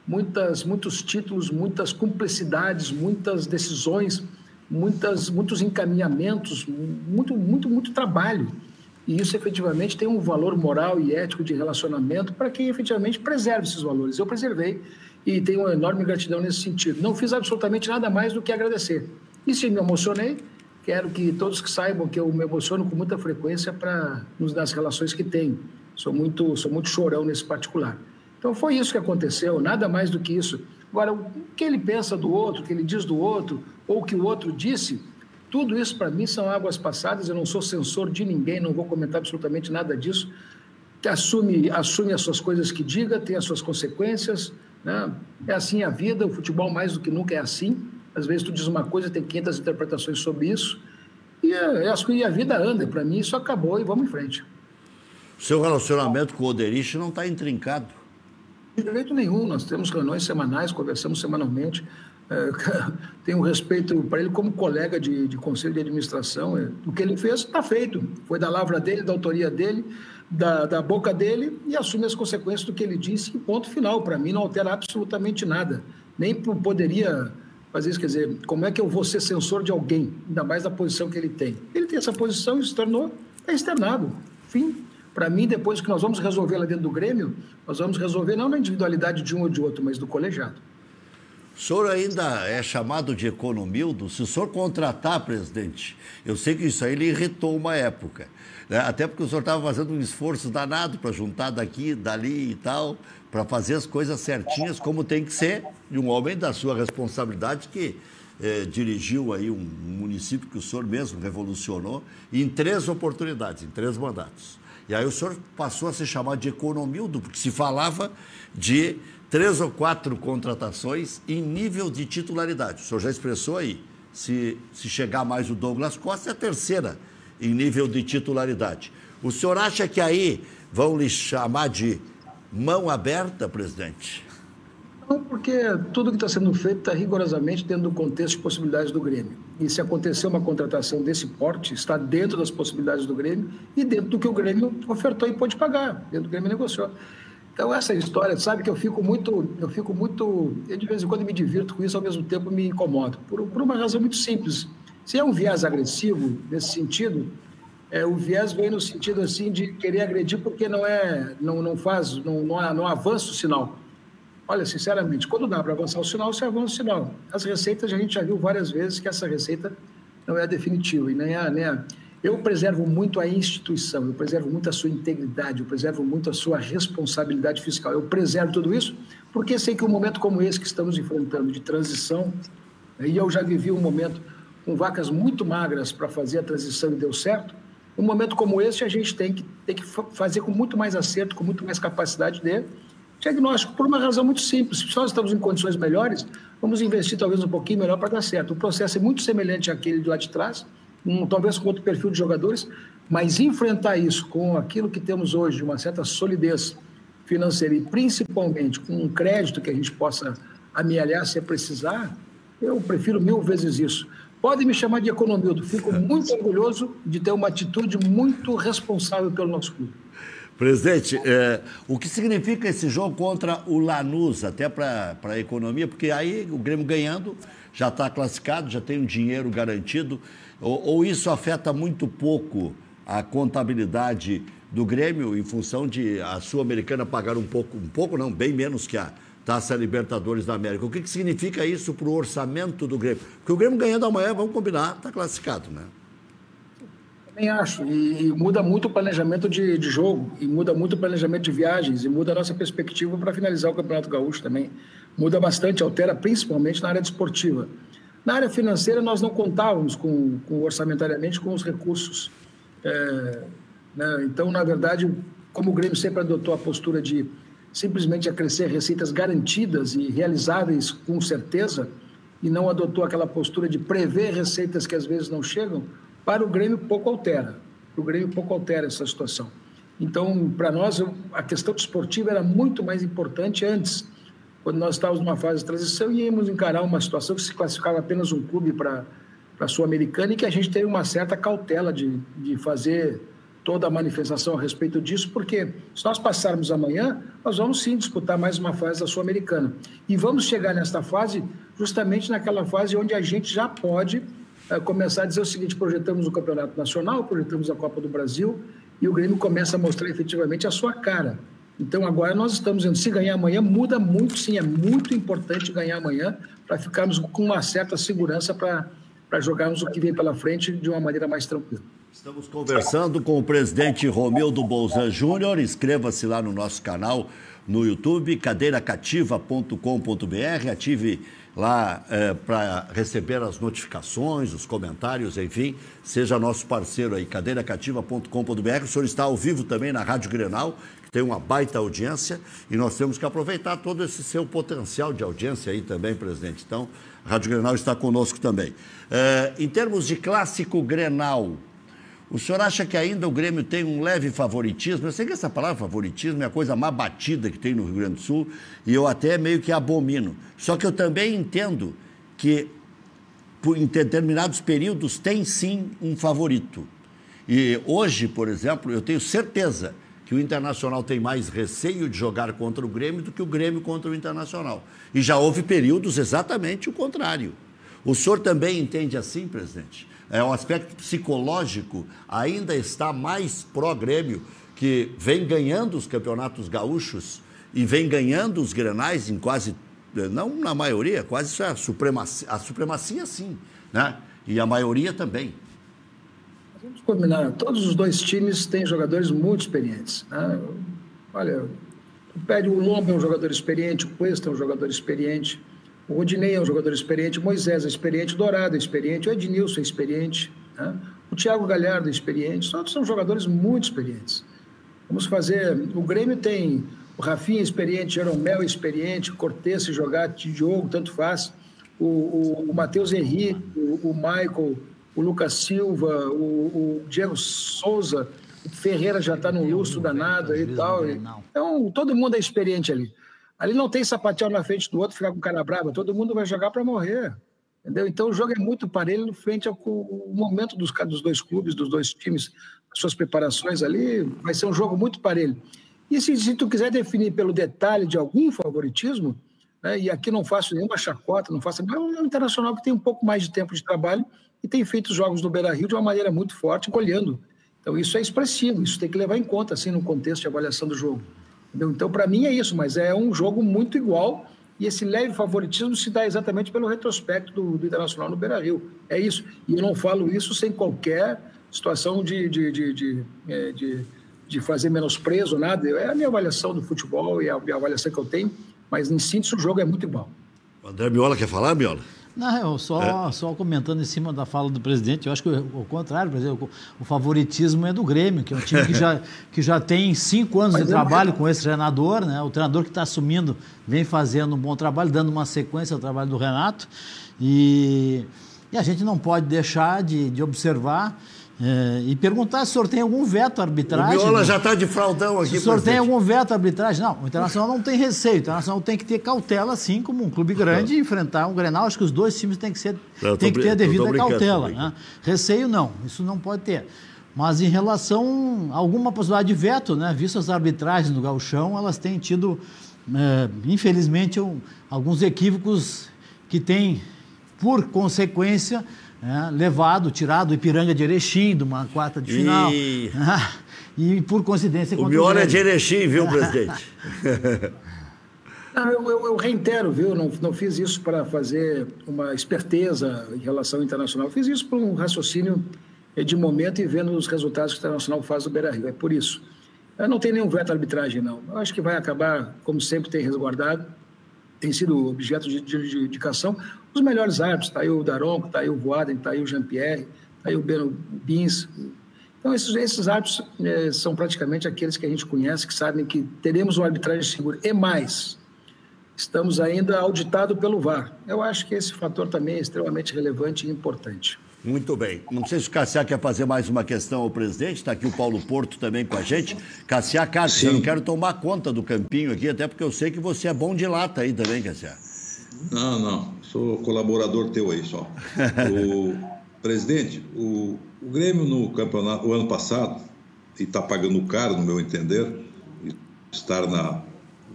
muitos títulos, muitas cumplicidades, muitas decisões, muitos encaminhamentos, muito trabalho. E isso efetivamente tem um valor moral e ético de relacionamento para quem efetivamente preserve esses valores. Eu preservei e tenho uma enorme gratidão nesse sentido. Não fiz absolutamente nada mais do que agradecer. E se me emocionei, quero que todos que saibam que eu me emociono com muita frequência nas relações que tenho. Sou muito chorão nesse particular. Então, foi isso que aconteceu, nada mais do que isso. Agora, o que ele pensa do outro, o que ele diz do outro, ou o que o outro disse, tudo isso, para mim, são águas passadas. Eu não sou censor de ninguém, não vou comentar absolutamente nada disso. Que assume as suas coisas que diga, tem as suas consequências, né? É assim a vida, o futebol mais do que nunca é assim. Às vezes tu diz uma coisa, tem 500 interpretações sobre isso. E a vida anda. Para mim, isso acabou e vamos em frente. O seu relacionamento com o Oderich não está intrincado? De jeito nenhum, nós temos reuniões semanais, conversamos semanalmente, tenho um respeito para ele como colega de conselho de administração, o que ele fez está feito, foi da lavra dele, da autoria dele, da boca dele, e assume as consequências do que ele disse, e ponto final. Para mim não altera absolutamente nada, nem poderia fazer isso. Quer dizer, como é que eu vou ser censor de alguém, ainda mais da posição que ele tem? Ele tem essa posição e se tornou externado, fim. Para mim, depois que nós vamos resolver lá dentro do Grêmio, nós vamos resolver não na individualidade de um ou de outro, mas do colegiado. O senhor ainda é chamado de economildo? Se o senhor contratar, presidente, eu sei que isso aí lhe irritou uma época, né? Até porque o senhor estava fazendo um esforço danado para juntar daqui, dali e tal, para fazer as coisas certinhas como tem que ser, de um homem da sua responsabilidade que dirigiu aí um município que o senhor mesmo revolucionou em 3 oportunidades, em 3 mandatos. E aí o senhor passou a ser chamado de economildo, porque se falava de 3 ou 4 contratações em nível de titularidade. O senhor já expressou aí, se chegar mais o Douglas Costa, é a 3ª em nível de titularidade. O senhor acha que aí vão lhe chamar de mão aberta, presidente? Não, porque tudo que está sendo feito está rigorosamente dentro do contexto de possibilidades do Grêmio. E se acontecer uma contratação desse porte, está dentro das possibilidades do Grêmio e dentro do que o Grêmio ofertou e pôde pagar, dentro do Grêmio negociou. Então, essa história, sabe que eu fico muito, eu de vez em quando me divirto com isso, ao mesmo tempo me incomodo, por uma razão muito simples. Se é um viés agressivo, nesse sentido, o viés vem no sentido assim de querer agredir porque não avança o sinal. Olha, sinceramente, quando dá para avançar o sinal, você avança o sinal. As receitas, a gente já viu várias vezes que essa receita não é definitiva. E nem a... Eu preservo muito a instituição, eu preservo muito a sua integridade, eu preservo muito a sua responsabilidade fiscal. Eu preservo tudo isso porque sei que um momento como esse que estamos enfrentando, de transição, e eu já vivi um momento com vacas muito magras para fazer a transição e deu certo, um momento como esse a gente tem que fazer com muito mais acerto, com muito mais capacidade de diagnóstico, por uma razão muito simples. Se nós estamos em condições melhores, vamos investir talvez um pouquinho melhor para dar certo. O processo é muito semelhante àquele de lá de trás, talvez com outro perfil de jogadores, mas enfrentar isso com aquilo que temos hoje, uma certa solidez financeira e principalmente com um crédito que a gente possa amealhar se precisar, eu prefiro 1000 vezes isso. Podem me chamar de economildo, fico muito orgulhoso de ter uma atitude muito responsável pelo nosso clube. Presidente, o que significa esse jogo contra o Lanús, até para a economia? Porque aí o Grêmio ganhando já está classificado, já tem um dinheiro garantido, ou isso afeta muito pouco a contabilidade do Grêmio em função de a Sul-Americana pagar um pouco não, bem menos que a Taça Libertadores da América. O que significa isso para o orçamento do Grêmio? Porque o Grêmio ganhando amanhã, vamos combinar, está classificado, né? Também acho, e muda muito o planejamento de jogo, e muda muito o planejamento de viagens, e muda a nossa perspectiva para finalizar o Campeonato Gaúcho também. Muda bastante, altera principalmente na área desportiva. Na área financeira, nós não contávamos orçamentariamente com os recursos. Né? Então, na verdade, como o Grêmio sempre adotou a postura de simplesmente acrescer receitas garantidas e realizáveis com certeza, e não adotou aquela postura de prever receitas que às vezes não chegam, para o Grêmio pouco altera. Para o Grêmio pouco altera essa situação. Então, para nós, a questão desportiva era muito mais importante antes, quando nós estávamos numa fase de transição e íamos encarar uma situação que se classificava apenas um clube para a Sul-Americana e que a gente teve uma certa cautela de fazer toda a manifestação a respeito disso, porque se nós passarmos amanhã, nós vamos sim disputar mais uma fase da Sul-Americana. E vamos chegar nesta fase justamente naquela fase onde a gente já pode começar a dizer o seguinte: projetamos o Campeonato Nacional, projetamos a Copa do Brasil e o Grêmio começa a mostrar efetivamente a sua cara. Então agora nós estamos dizendo, se ganhar amanhã muda muito, sim, é muito importante ganhar amanhã para ficarmos com uma certa segurança para jogarmos o que vem pela frente de uma maneira mais tranquila. Estamos conversando com o presidente Romildo Bolzan Júnior. Inscreva-se lá no nosso canal no YouTube, cadeiracativa.com.br. Ative lá para receber as notificações, os comentários, enfim. Seja nosso parceiro aí, cadeiracativa.com.br. O senhor está ao vivo também na Rádio Grenal, que tem uma baita audiência, e nós temos que aproveitar todo esse seu potencial de audiência aí também, presidente. Então, a Rádio Grenal está conosco também. Em termos de clássico Grenal, o senhor acha que ainda o Grêmio tem um leve favoritismo? Eu sei que essa palavra favoritismo é a coisa mais batida que tem no Rio Grande do Sul e eu até meio que abomino. Só que eu também entendo que em determinados períodos tem sim um favorito. E hoje, por exemplo, eu tenho certeza que o Internacional tem mais receio de jogar contra o Grêmio do que o Grêmio contra o Internacional. E já houve períodos exatamente o contrário. O senhor também entende assim, presidente? O aspecto psicológico ainda está mais pró-Grêmio, que vem ganhando os campeonatos gaúchos e vem ganhando os grenais em quase, não na maioria, quase isso é a supremacia sim, né? E a maioria também. Vamos combinar, todos os dois times têm jogadores muito experientes, né? Olha, o Lomba é um jogador experiente, o Cuesta é um jogador experiente, o Rodinei é um jogador experiente, o Moisés é experiente, o Dourado é experiente, o Ednilson é experiente, né? O Thiago Galhardo é experiente, todos são jogadores muito experientes. Vamos fazer... O Grêmio tem o Rafinha experiente, Jeromel experiente, Cortez se jogar, Diogo, tanto faz, o Matheus Henrique, o Michael, o Lucas Silva, o Diego Souza, o Ferreira já está no luxo danado e tal. Então, todo mundo é experiente ali. Ali não tem sapatear na frente do outro, ficar com cara brava. Todo mundo vai jogar para morrer. Entendeu? Então, o jogo é muito parelho frente ao momento dos dois clubes, dos dois times, as suas preparações ali. Vai ser um jogo muito parelho. E se tu quiser definir pelo detalhe de algum favoritismo, né, e aqui não faço nenhuma chacota, não faço... É um Internacional que tem um pouco mais de tempo de trabalho e tem feito os jogos do Beira-Rio de uma maneira muito forte, colhendo. Então, isso é expressivo, isso tem que levar em conta, assim, no contexto de avaliação do jogo. Então, para mim é isso, mas é um jogo muito igual e esse leve favoritismo se dá exatamente pelo retrospecto do Internacional no Beira-Rio. É isso. E eu não falo isso sem qualquer situação de fazer menosprezo, nada. É a minha avaliação do futebol e a avaliação que eu tenho, mas em síntese o jogo é muito igual. O André Miola quer falar, Miola? Não, só comentando em cima da fala do presidente, eu acho que o contrário, por exemplo, o favoritismo é do Grêmio, que é um time que já tem 5 anos de trabalho com esse treinador, né? O treinador que está assumindo vem fazendo um bom trabalho, dando uma sequência ao trabalho do Renato, e a gente não pode deixar de observar e perguntar se o senhor tem algum veto à arbitragem. O Miola já está de fraldão aqui. Se o senhor tem algum veto à arbitragem. Não, o Internacional não tem receio. O Internacional tem que ter cautela, assim como um clube grande, enfrentar um Grenal. Acho que os dois times têm que ter a devida cautela. Né? Receio não, isso não pode ter. Mas em relação a alguma possibilidade de veto, né? Visto as arbitragens do Gauchão, elas têm tido, infelizmente, alguns equívocos que têm, por consequência, tirado o Ipiranga de Erechim de uma quarta de final. E por coincidência... O melhor é de Erechim, viu, presidente? Eu reitero, viu? Não fiz isso para fazer uma esperteza em relação ao Internacional. Eu fiz isso por um raciocínio de momento e vendo os resultados que o Internacional faz no Beira-Rio. É por isso. Eu não tenho nenhum veto à arbitragem, não. Eu acho que vai acabar, como sempre tem resguardado, tem sido objeto de indicação. Os melhores árbitros, está aí o Daronco, está aí o Voaden, está aí o Jean-Pierre, está aí o Beno Bins. Então, esses árbitros são praticamente aqueles que a gente conhece, que sabem que teremos uma arbitragem segura. E mais, estamos ainda auditados pelo VAR. Eu acho que esse fator também é extremamente relevante e importante. Muito bem. Não sei se o Cassiá quer fazer mais uma questão ao presidente. Está aqui o Paulo Porto também com a gente. Cassiá, eu não quero tomar conta do campinho aqui, até porque eu sei que você é bom de lata aí também, Cassiá. Não. Sou colaborador teu aí só. Presidente, o Grêmio no campeonato, o ano passado, e está pagando caro, no meu entender, estar o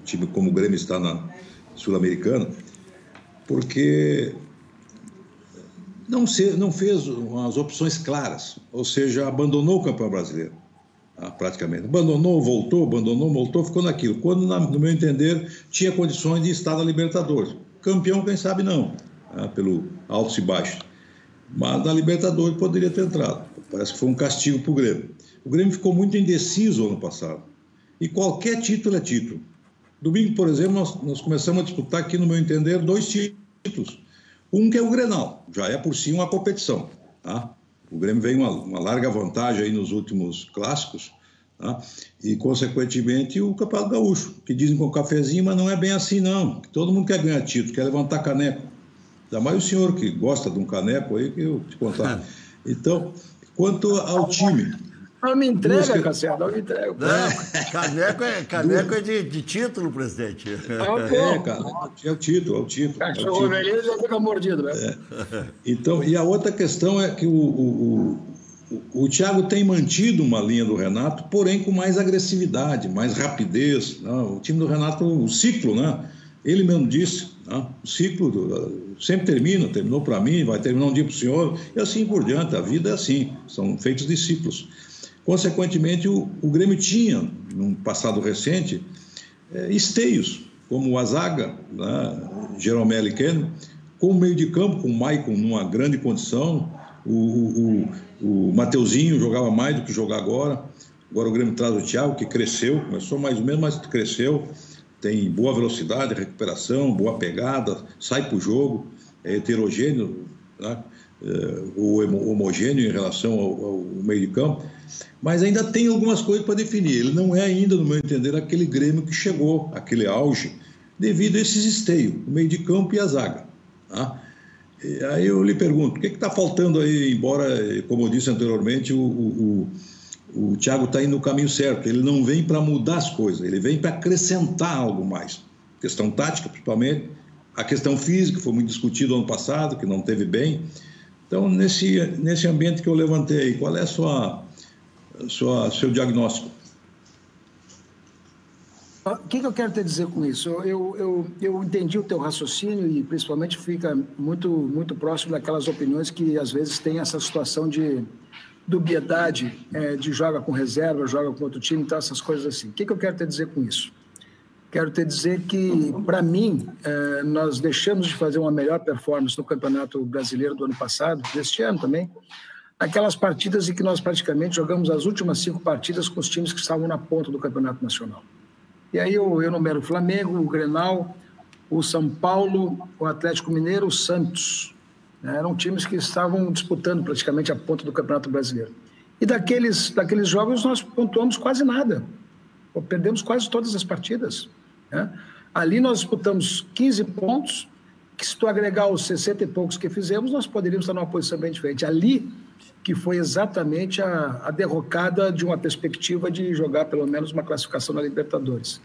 time como o Grêmio está na Sul-Americana, porque não fez as opções claras, ou seja, abandonou o campeão brasileiro, praticamente. Abandonou, voltou, ficou naquilo. Quando, no meu entender, tinha condições de estar na Libertadores. Campeão, quem sabe não, pelo altos e baixos. Mas na Libertadores poderia ter entrado. Parece que foi um castigo para o Grêmio. O Grêmio ficou muito indeciso ano passado. E qualquer título é título. Domingo, por exemplo, nós começamos a disputar aqui, no meu entender, 2 títulos. Um que é o Grenal, já é por si uma competição. O Grêmio veio uma larga vantagem aí nos últimos clássicos, e, consequentemente, o Campeonato Gaúcho, que dizem com cafezinho, mas não é bem assim, não. Todo mundo quer ganhar título, quer levantar caneco. Ainda mais o senhor que gosta de um caneco aí, que eu te contar. Então, quanto ao time... Não me entrega, Cassiano, não me entrega. Caneco é de título, presidente. É o título. Cachorro velho já fica mordido, né? Então, e a outra questão é que o Thiago tem mantido uma linha do Renato, porém com mais agressividade, mais rapidez. O time do Renato, o ciclo, né? Ele mesmo disse, o ciclo sempre terminou para mim, vai terminar um dia para o senhor, e assim por diante. A vida é assim, são feitos de ciclos. Consequentemente, o Grêmio tinha, num passado recente, esteios, como o Azaga, Jeromel e Keno, com o meio de campo, com o Maicon numa grande condição, o Mateuzinho jogava mais do que joga agora. Agora o Grêmio traz o Thiago, que cresceu, começou mais ou menos, mas cresceu, tem boa velocidade, recuperação, boa pegada, sai para o jogo, é heterogêneo, homogêneo em relação ao meio de campo, mas ainda tem algumas coisas para definir. Ele não é ainda, no meu entender, aquele Grêmio que chegou, aquele auge, devido a esses esteios, o meio de campo e a zaga. E aí eu lhe pergunto, o que está faltando aí, embora, como eu disse anteriormente, o Thiago está indo no caminho certo, ele não vem para mudar as coisas, ele vem para acrescentar algo mais. Questão tática, principalmente, a questão física, foi muito discutido ano passado, que não teve bem. Então, nesse ambiente que eu levantei aí, qual é seu diagnóstico? O que eu quero te dizer com isso? Eu entendi o teu raciocínio e, principalmente, fica muito, muito próximo daquelas opiniões que, às vezes, tem essa situação de dubiedade, de joga com reserva, joga com outro time, então, essas coisas assim. O que eu quero te dizer com isso? Quero te dizer que, para mim, nós deixamos de fazer uma melhor performance no Campeonato Brasileiro do ano passado, deste ano também, aquelas partidas em que nós praticamente jogamos as últimas 5 partidas com os times que estavam na ponta do Campeonato Nacional. E aí eu enumero o Flamengo, o Grenal, o São Paulo, o Atlético Mineiro, o Santos. Eram times que estavam disputando praticamente a ponta do Campeonato Brasileiro. E daqueles jogos nós pontuamos quase nada. Perdemos quase todas as partidas. Ali nós disputamos 15 pontos, que se tu agregar os 60 e poucos que fizemos, nós poderíamos estar numa posição bem diferente. Ali que foi exatamente a derrocada de uma perspectiva de jogar pelo menos uma classificação na Libertadores.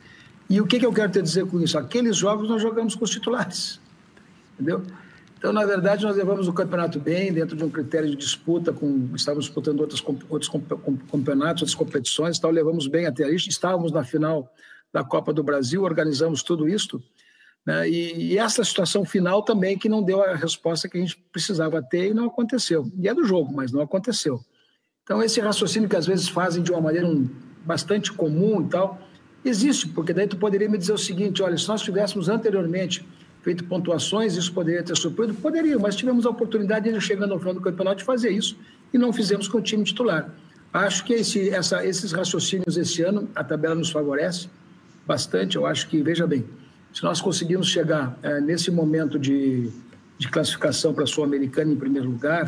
E o que eu quero te dizer com isso? Aqueles jogos nós jogamos com os titulares, entendeu? Então, na verdade, nós levamos o campeonato bem, dentro de um critério de disputa, estávamos disputando outros campeonatos, outras competições, então levamos bem até isso. Estávamos na final da Copa do Brasil, organizamos tudo isso, né? E essa situação final também que não deu a resposta que a gente precisava ter e não aconteceu. E é do jogo, mas não aconteceu. Então, esse raciocínio que às vezes fazem de uma maneira bastante comum e tal, existe, porque daí tu poderia me dizer o seguinte, olha, se nós tivéssemos anteriormente feito pontuações, isso poderia ter surpreendido? Poderia, mas tivemos a oportunidade de, chegando ao final do campeonato, de fazer isso e não fizemos com o time titular. Acho que esses raciocínios esse ano, a tabela nos favorece bastante. Eu acho que, veja bem, se nós conseguirmos chegar nesse momento de classificação para a Sul-Americana em primeiro lugar,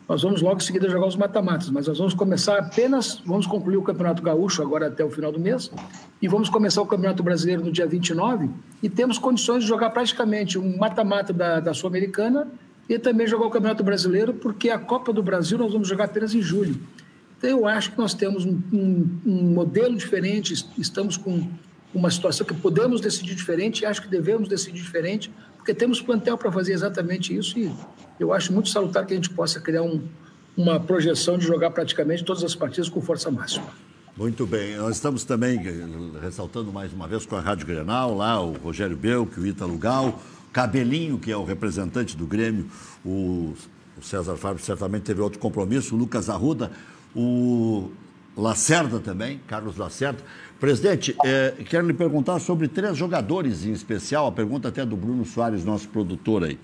nós vamos logo em seguida jogar os mata-matas, mas nós vamos começar vamos concluir o Campeonato Gaúcho agora até o final do mês e vamos começar o Campeonato Brasileiro no dia 29 e temos condições de jogar praticamente um mata-mata da Sul-Americana e também jogar o Campeonato Brasileiro, porque a Copa do Brasil nós vamos jogar apenas em julho. Então eu acho que nós temos um modelo diferente, estamos com uma situação que podemos decidir diferente e acho que devemos decidir diferente, porque temos plantel para fazer exatamente isso e eu acho muito salutar que a gente possa criar uma projeção de jogar praticamente todas as partidas com força máxima. Muito bem. Nós estamos também ressaltando mais uma vez com a Rádio Grenal, lá o Rogério Belk, o Ítalo Gal, Cabelinho, que é o representante do Grêmio, o César Fábio certamente teve outro compromisso, o Lucas Arruda, o Lacerda também, Carlos Lacerda. Presidente, quero lhe perguntar sobre 3 jogadores em especial, a pergunta até do Bruno Soares, nosso produtor aí.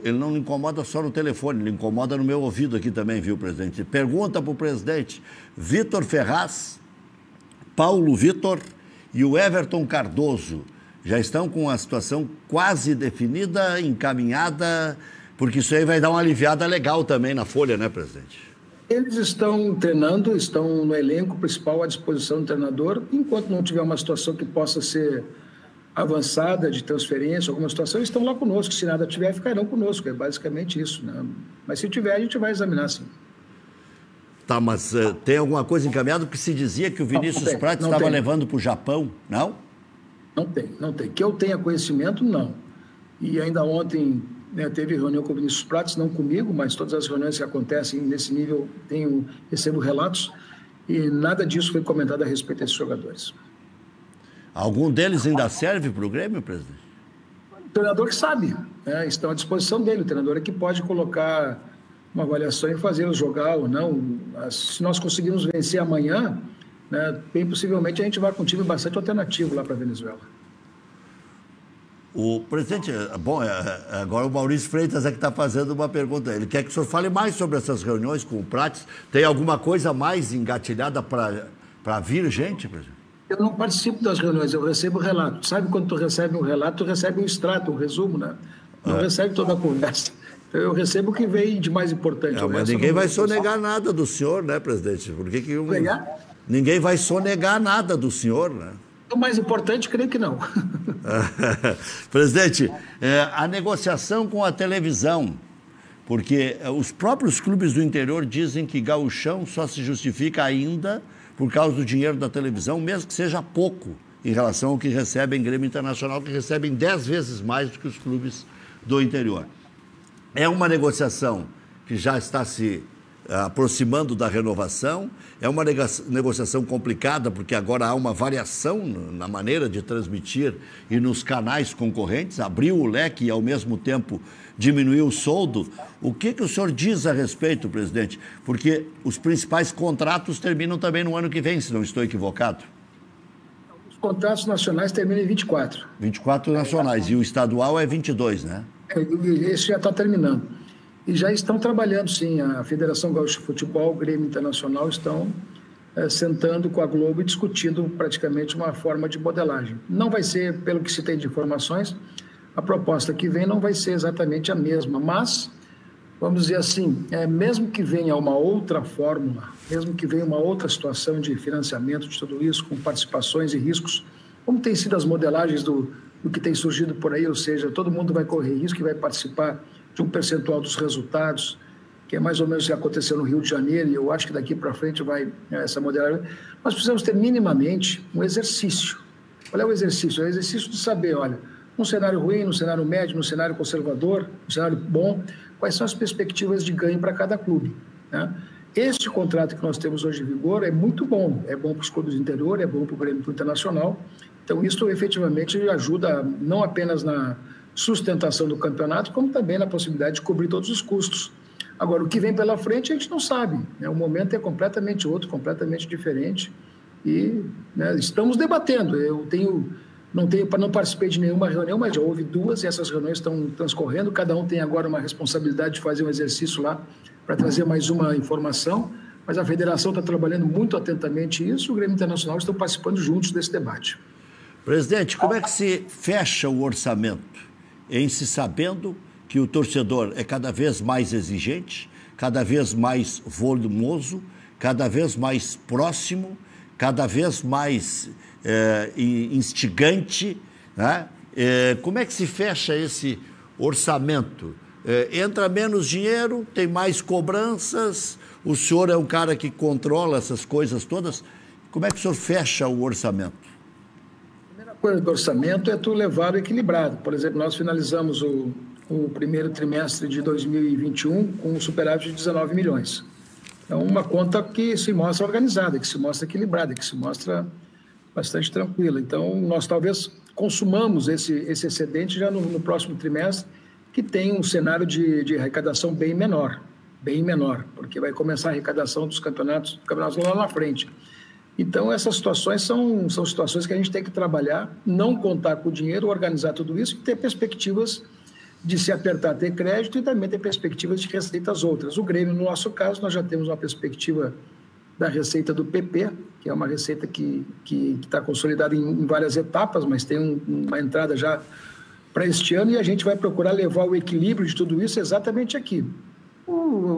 Ele não lhe incomoda só no telefone, ele incomoda no meu ouvido aqui também, viu, presidente? Pergunta para o presidente, Vitor Ferraz, Paulo Vitor e o Everton Cardoso já estão com a situação quase definida, encaminhada, porque isso aí vai dar uma aliviada legal também na folha, né, presidente? Eles estão treinando, estão no elenco principal à disposição do treinador, enquanto não tiver uma situação que possa ser avançada de transferência, alguma situação, eles estão lá conosco. Se nada tiver, ficarão conosco. É basicamente isso, né? Mas se tiver, a gente vai examinar, sim. Tá, mas tem alguma coisa encaminhada? Porque se dizia que o Vinícius Prates estava levando para o Japão, não? Não tem. Que eu tenha conhecimento, não. E ainda ontem, né, teve reunião com o Vinícius Prates, não comigo, mas todas as reuniões que acontecem nesse nível, recebo relatos, e nada disso foi comentado a respeito desses jogadores. Algum deles ainda serve para o Grêmio, presidente? O treinador que sabe, né? Estão à disposição dele. O treinador é que pode colocar uma avaliação e fazê-los jogar ou não. Se nós conseguirmos vencer amanhã, né, bem possivelmente a gente vai com um time bastante alternativo lá para a Venezuela. O presidente, bom, agora o Maurício Freitas é que está fazendo uma pergunta. Ele quer que o senhor fale mais sobre essas reuniões com o Prates. Tem alguma coisa mais engatilhada para vir gente, presidente? Eu não participo das reuniões, eu recebo relato. Sabe quando tu recebe um relato, tu recebe um extrato, um resumo, né? Não recebe toda a conversa. Então eu recebo o que vem de mais importante. Mas ninguém vai sonegar nada do senhor, né, presidente? Por que ninguém vai sonegar nada do senhor, né? O mais importante, creio que não. Presidente, a negociação com a televisão, porque os próprios clubes do interior dizem que gauchão só se justifica ainda por causa do dinheiro da televisão, mesmo que seja pouco em relação ao que recebem Grêmio Internacional, que recebem 10 vezes mais do que os clubes do interior. É uma negociação que já está se aproximando da renovação, é uma negociação complicada, porque agora há uma variação na maneira de transmitir e nos canais concorrentes, abriu o leque e, ao mesmo tempo, diminuiu o soldo. O que o senhor diz a respeito, presidente? Porque os principais contratos terminam também no ano que vem, se não estou equivocado. Os contratos nacionais terminam em 24. 24 nacionais, e o estadual é 22, né? Esse já está terminando. E já estão trabalhando, sim. A Federação Gaúcha de Futebol, o Grêmio Internacional estão sentando com a Globo e discutindo praticamente uma forma de modelagem. Não vai ser, pelo que se tem de informações, a proposta que vem não vai ser exatamente a mesma, mas, vamos dizer assim, mesmo que venha uma outra fórmula, mesmo que venha uma outra situação de financiamento de tudo isso, com participações e riscos, como tem sido as modelagens do que tem surgido por aí, ou seja, todo mundo vai correr risco e vai participar de um percentual dos resultados, que é mais ou menos o que aconteceu no Rio de Janeiro, e eu acho que daqui para frente vai essa modelagem. Nós precisamos ter minimamente um exercício. Qual é o exercício? É o exercício de saber, olha, num cenário ruim, num cenário médio, num cenário conservador, num cenário bom, quais são as perspectivas de ganho para cada clube, né? Este contrato que nós temos hoje em vigor é muito bom, é bom para os clubes do interior, é bom para o Grêmio Internacional. Então, isso efetivamente ajuda não apenas na sustentação do campeonato, como também na possibilidade de cobrir todos os custos. Agora, o que vem pela frente a gente não sabe, né? O momento é completamente outro, completamente diferente e, né, estamos debatendo. Não participei de nenhuma reunião, mas já houve 2 e essas reuniões estão transcorrendo. Cada um tem agora uma responsabilidade de fazer um exercício lá para trazer mais uma informação, mas a federação está trabalhando muito atentamente isso, o Grêmio Internacional estão participando juntos desse debate. Presidente, como é que se fecha o orçamento em se sabendo que o torcedor é cada vez mais exigente, cada vez mais volumoso, cada vez mais próximo, cada vez mais instigante, né? Como é que se fecha esse orçamento? Entra menos dinheiro, tem mais cobranças, o senhor é um cara que controla essas coisas todas. Como é que o senhor fecha o orçamento? A primeira coisa do orçamento é tu levar equilibrado. Por exemplo, nós finalizamos o primeiro trimestre de 2021 com um superávit de 19 milhões. É uma conta que se mostra organizada, que se mostra equilibrada, que se mostra bastante tranquila. Então, nós talvez consumamos esse excedente já no próximo trimestre, que tem um cenário de arrecadação bem menor, porque vai começar a arrecadação dos campeonatos lá na frente. Então, essas situações são situações que a gente tem que trabalhar, não contar com o dinheiro, organizar tudo isso e ter perspectivas de se apertar, ter crédito e também ter perspectivas de receitas outras. O Grêmio, no nosso caso, nós já temos uma perspectiva da receita do PP, que é uma receita que está consolidada em várias etapas, mas tem uma entrada já para este ano e a gente vai procurar levar o equilíbrio de tudo isso exatamente aqui.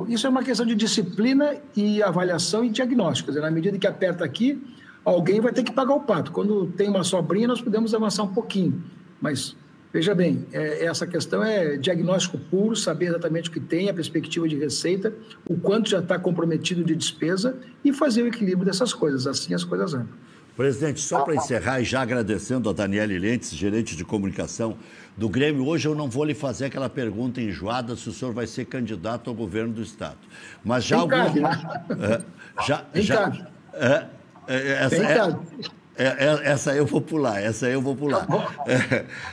Isso é uma questão de disciplina e avaliação e diagnóstico. Quer dizer, na medida que aperta aqui, alguém vai ter que pagar o pato. Quando tem uma sobrinha, nós podemos avançar um pouquinho. Mas, veja bem, essa questão é diagnóstico puro, saber exatamente o que tem, a perspectiva de receita, o quanto já está comprometido de despesa e fazer o equilíbrio dessas coisas. Assim as coisas andam. Presidente, só para encerrar e já agradecendo a Daniele Lentes, gerente de comunicação do Grêmio, hoje eu não vou lhe fazer aquela pergunta enjoada se o senhor vai ser candidato ao governo do Estado. Mas já essa eu vou pular,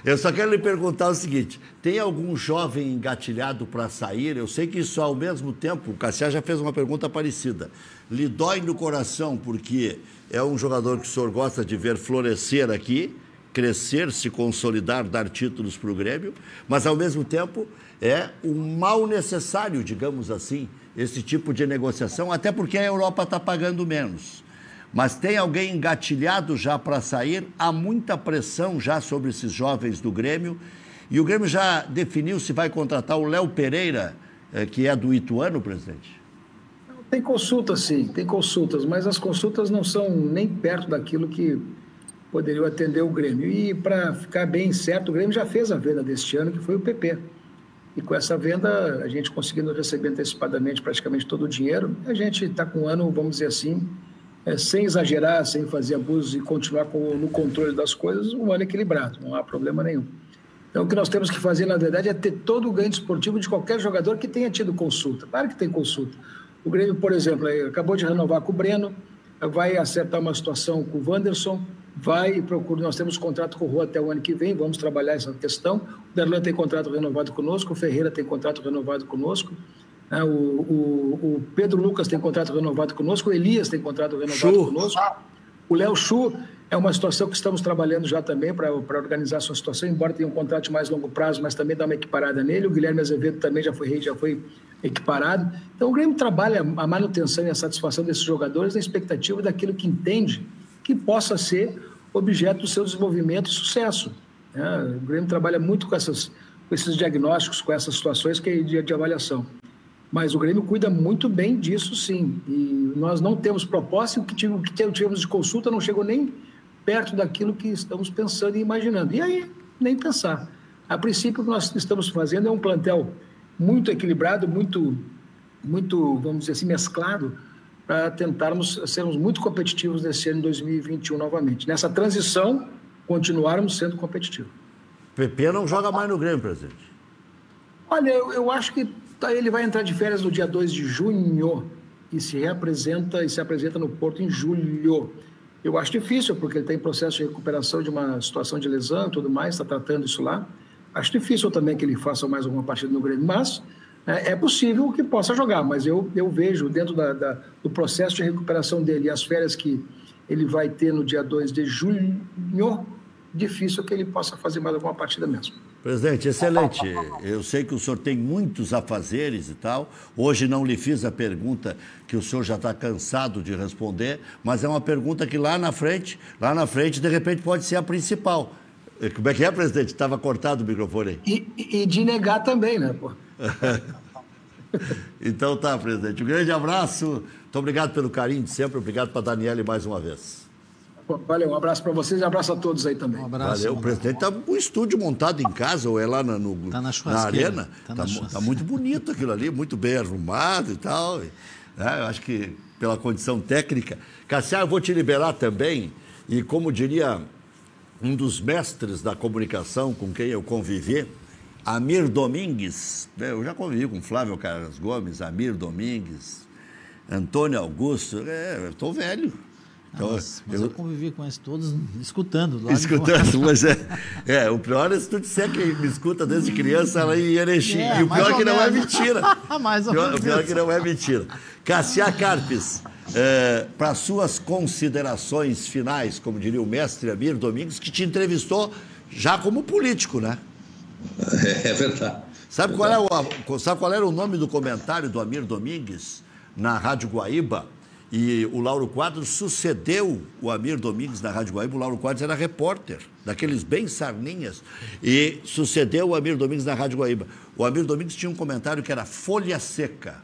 Eu só quero lhe perguntar o seguinte, tem algum jovem engatilhado para sair? Eu sei que isso ao mesmo tempo, o Cassiá já fez uma pergunta parecida, lhe dói no coração porque é um jogador que o senhor gosta de ver florescer aqui, crescer, se consolidar, dar títulos para o Grêmio, mas ao mesmo tempo é um mal necessário, digamos assim, esse tipo de negociação, até porque a Europa está pagando menos. Mas tem alguém engatilhado já para sair? Há muita pressão já sobre esses jovens do Grêmio. E o Grêmio já definiu se vai contratar o Léo Pereira, que é do Ituano, presidente? Tem consultas, sim, tem consultas, mas as consultas não são nem perto daquilo que poderiam atender o Grêmio. E para ficar bem certo, o Grêmio já fez a venda deste ano, que foi o PP. E com essa venda, a gente conseguindo receber antecipadamente praticamente todo o dinheiro, a gente está com um ano, vamos dizer assim, sem exagerar, sem fazer abusos e continuar no controle das coisas, um ano equilibrado, não há problema nenhum. Então, o que nós temos que fazer, na verdade, é ter todo o ganho esportivo de qualquer jogador que tenha tido consulta. Claro que tem consulta. O Grêmio, por exemplo, acabou de renovar com o Breno, vai acertar uma situação com o Wanderson, nós temos contrato com o Rô até o ano que vem, vamos trabalhar essa questão. O Darlan tem contrato renovado conosco, o Ferreira tem contrato renovado conosco, o Pedro Lucas tem contrato renovado conosco, o Elias tem contrato renovado conosco, o Léo Chu é uma situação que estamos trabalhando já também para organizar a sua situação, embora tenha um contrato de mais longo prazo, mas também dá uma equiparada nele. O Guilherme Azevedo também já foi equiparado. Então, o Grêmio trabalha a manutenção e a satisfação desses jogadores na expectativa daquilo que entende que possa ser objeto do seu desenvolvimento e sucesso. O Grêmio trabalha muito com esses diagnósticos, com essas situações de avaliação. Mas o Grêmio cuida muito bem disso, sim. E nós não temos proposta, e o que tivemos de consulta não chegou nem perto daquilo que estamos pensando e imaginando. E aí, nem pensar. A princípio, o que nós estamos fazendo é um plantel muito equilibrado, muito, vamos dizer assim, mesclado, para tentarmos sermos muito competitivos nesse ano de 2021 novamente. Nessa transição, continuarmos sendo competitivos. PP não joga mais no Grêmio, presidente. Olha, eu acho que ele vai entrar de férias no dia 2 de junho e se apresenta no Porto em julho. Eu acho difícil, porque ele está em processo de recuperação de uma situação de lesão e tudo mais, está tratando isso lá. Acho difícil também que ele faça mais alguma partida no Grêmio, mas é possível que possa jogar. Mas eu vejo, dentro do processo de recuperação dele e as férias que ele vai ter no dia 2 de junho, difícil que ele possa fazer mais alguma partida mesmo. Presidente, excelente. Eu sei que o senhor tem muitos afazeres e tal. Hoje não lhe fiz a pergunta que o senhor já está cansado de responder, mas é uma pergunta que lá na frente, de repente, pode ser a principal. Como é que é, presidente? Estava cortado o microfone aí. E de negar também, né, pô? Então tá, presidente. Um grande abraço. Muito obrigado pelo carinho de sempre. Obrigado para a Daniele mais uma vez. Valeu, um abraço para vocês e um abraço a todos aí também. Um abraço. Valeu, o presidente está com um estúdio montado em casa ou é lá na arena. Tá muito bonito aquilo ali, muito bem arrumado e tal. Eu acho que pela condição técnica. Cassiar, eu vou te liberar também e como diria um dos mestres da comunicação com quem eu convivi, Amir Domingues, eu já convivi com Flávio Carlos Gomes, Amir Domingues, Antônio Augusto, eu estou velho. Então, mas eu convivi com eles todos escutando. Mas o pior é se tu disser que me escuta desde criança lá em Erechim. E o pior é que não é mentira. O pior é que não é mentira. Cassiar Carpes, para suas considerações finais, como diria o mestre Amir Domingues, que te entrevistou já como político, né? É verdade. Sabe qual era o nome do comentário do Amir Domingues na Rádio Guaíba? E o Lauro Quadros sucedeu o Amir Domingues na Rádio Guaíba. O Lauro Quadros era repórter, daqueles bem sarninhas, e sucedeu o Amir Domingues na Rádio Guaíba. O Amir Domingues tinha um comentário que era folha seca.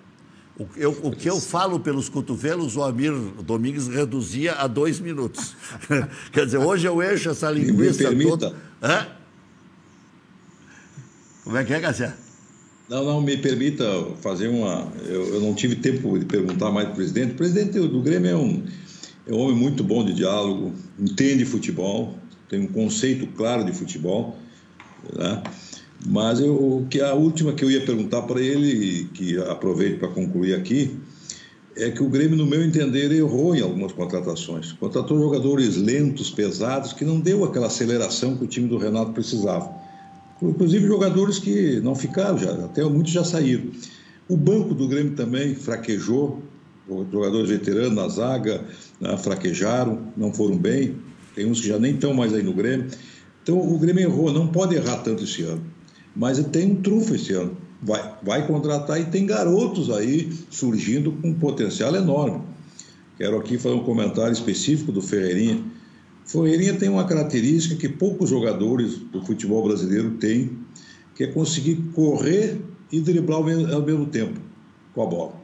O que eu falo pelos cotovelos, o Amir Domingues reduzia a 2 minutos. Quer dizer, hoje eu encho essa linguiça toda. Hã? Como é que é, Cassiar? Não, me permita fazer uma... Eu não tive tempo de perguntar mais para o presidente. O presidente do Grêmio é um homem muito bom de diálogo, entende futebol, tem um conceito claro de futebol, né? Mas a última que eu ia perguntar para ele, que aproveito para concluir aqui, é que o Grêmio, no meu entender, errou em algumas contratações. Contratou jogadores lentos, pesados, que não deu aquela aceleração que o time do Renato precisava. Inclusive jogadores que não ficaram, até muitos já saíram. O banco do Grêmio também fraquejou, jogadores veteranos na zaga, né, fraquejaram, não foram bem, tem uns que já nem estão mais aí no Grêmio. Então o Grêmio errou, não pode errar tanto esse ano, mas tem um trunfo esse ano, vai contratar e tem garotos aí surgindo com um potencial enorme. Quero aqui fazer um comentário específico do Ferreirinha. Ferreirinha tem uma característica que poucos jogadores do futebol brasileiro têm, que é conseguir correr e driblar ao mesmo tempo com a bola.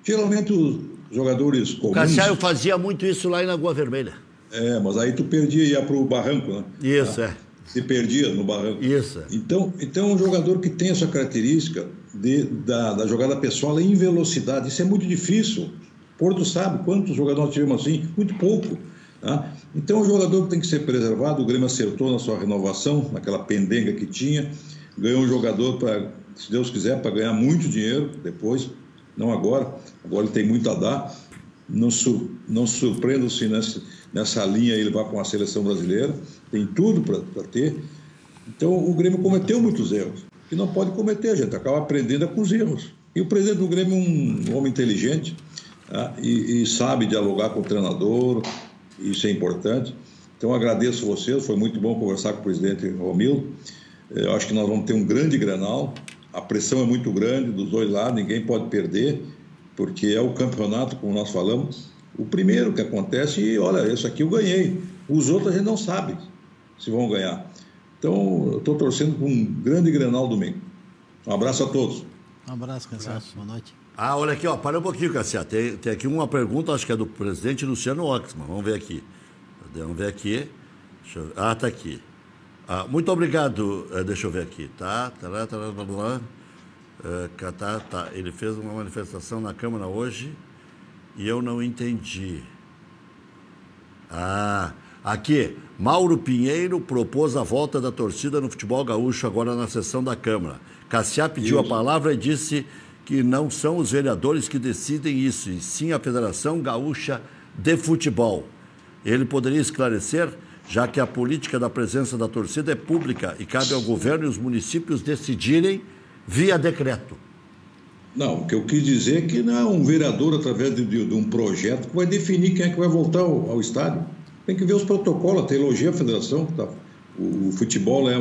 Geralmente os jogadores comuns... O Cassiaio fazia muito isso lá em Lagoa Vermelha. Mas aí tu perdia e ia para o barranco, né? Isso, Se perdia no barranco. Isso. Então um jogador que tem essa característica da jogada pessoal em velocidade, isso é muito difícil. Porto sabe quantos jogadores nós tivemos assim? Muito pouco. Tá? Então, o jogador tem que ser preservado. O Grêmio acertou na sua renovação, naquela pendenga que tinha. Ganhou um jogador, se Deus quiser, para ganhar muito dinheiro depois, não agora. Agora ele tem muito a dar. Não surpreendam-se nessa linha ele vai com a seleção brasileira. Tem tudo para ter. Então, o Grêmio cometeu muitos erros. Que não pode cometer, a gente acaba aprendendo com os erros. E o presidente do Grêmio é um homem inteligente, tá? e sabe dialogar com o treinador. Isso é importante. Então, agradeço vocês, foi muito bom conversar com o presidente Romildo. Eu acho que nós vamos ter um grande Grenal. A pressão é muito grande dos dois lados, ninguém pode perder, porque é o campeonato, como nós falamos, o primeiro que acontece, e olha, esse aqui eu ganhei. Os outros a gente não sabe se vão ganhar. Então, eu estou torcendo por um grande Grenal domingo. Um abraço a todos. Um abraço, Cassiar. Boa noite. Olha aqui, para um pouquinho, Cassiar. Tem aqui uma pergunta, acho que é do presidente Luciano Oxman. Vamos ver aqui. Tá aqui. Muito obrigado. Deixa eu ver aqui. Tá. Ele fez uma manifestação na Câmara hoje e eu não entendi. Aqui, Mauro Pinheiro propôs a volta da torcida no futebol gaúcho agora na sessão da Câmara. Cassiá pediu a palavra e disse que não são os vereadores que decidem isso, e sim a Federação Gaúcha de Futebol. Ele poderia esclarecer, já que a política da presença da torcida é pública e cabe ao governo e os municípios decidirem via decreto. Não, o que eu quis dizer é que não é um vereador, através de um projeto, que vai definir quem é que vai voltar ao estádio. Tem que ver os protocolos, até elogia a federação. Tá? O futebol é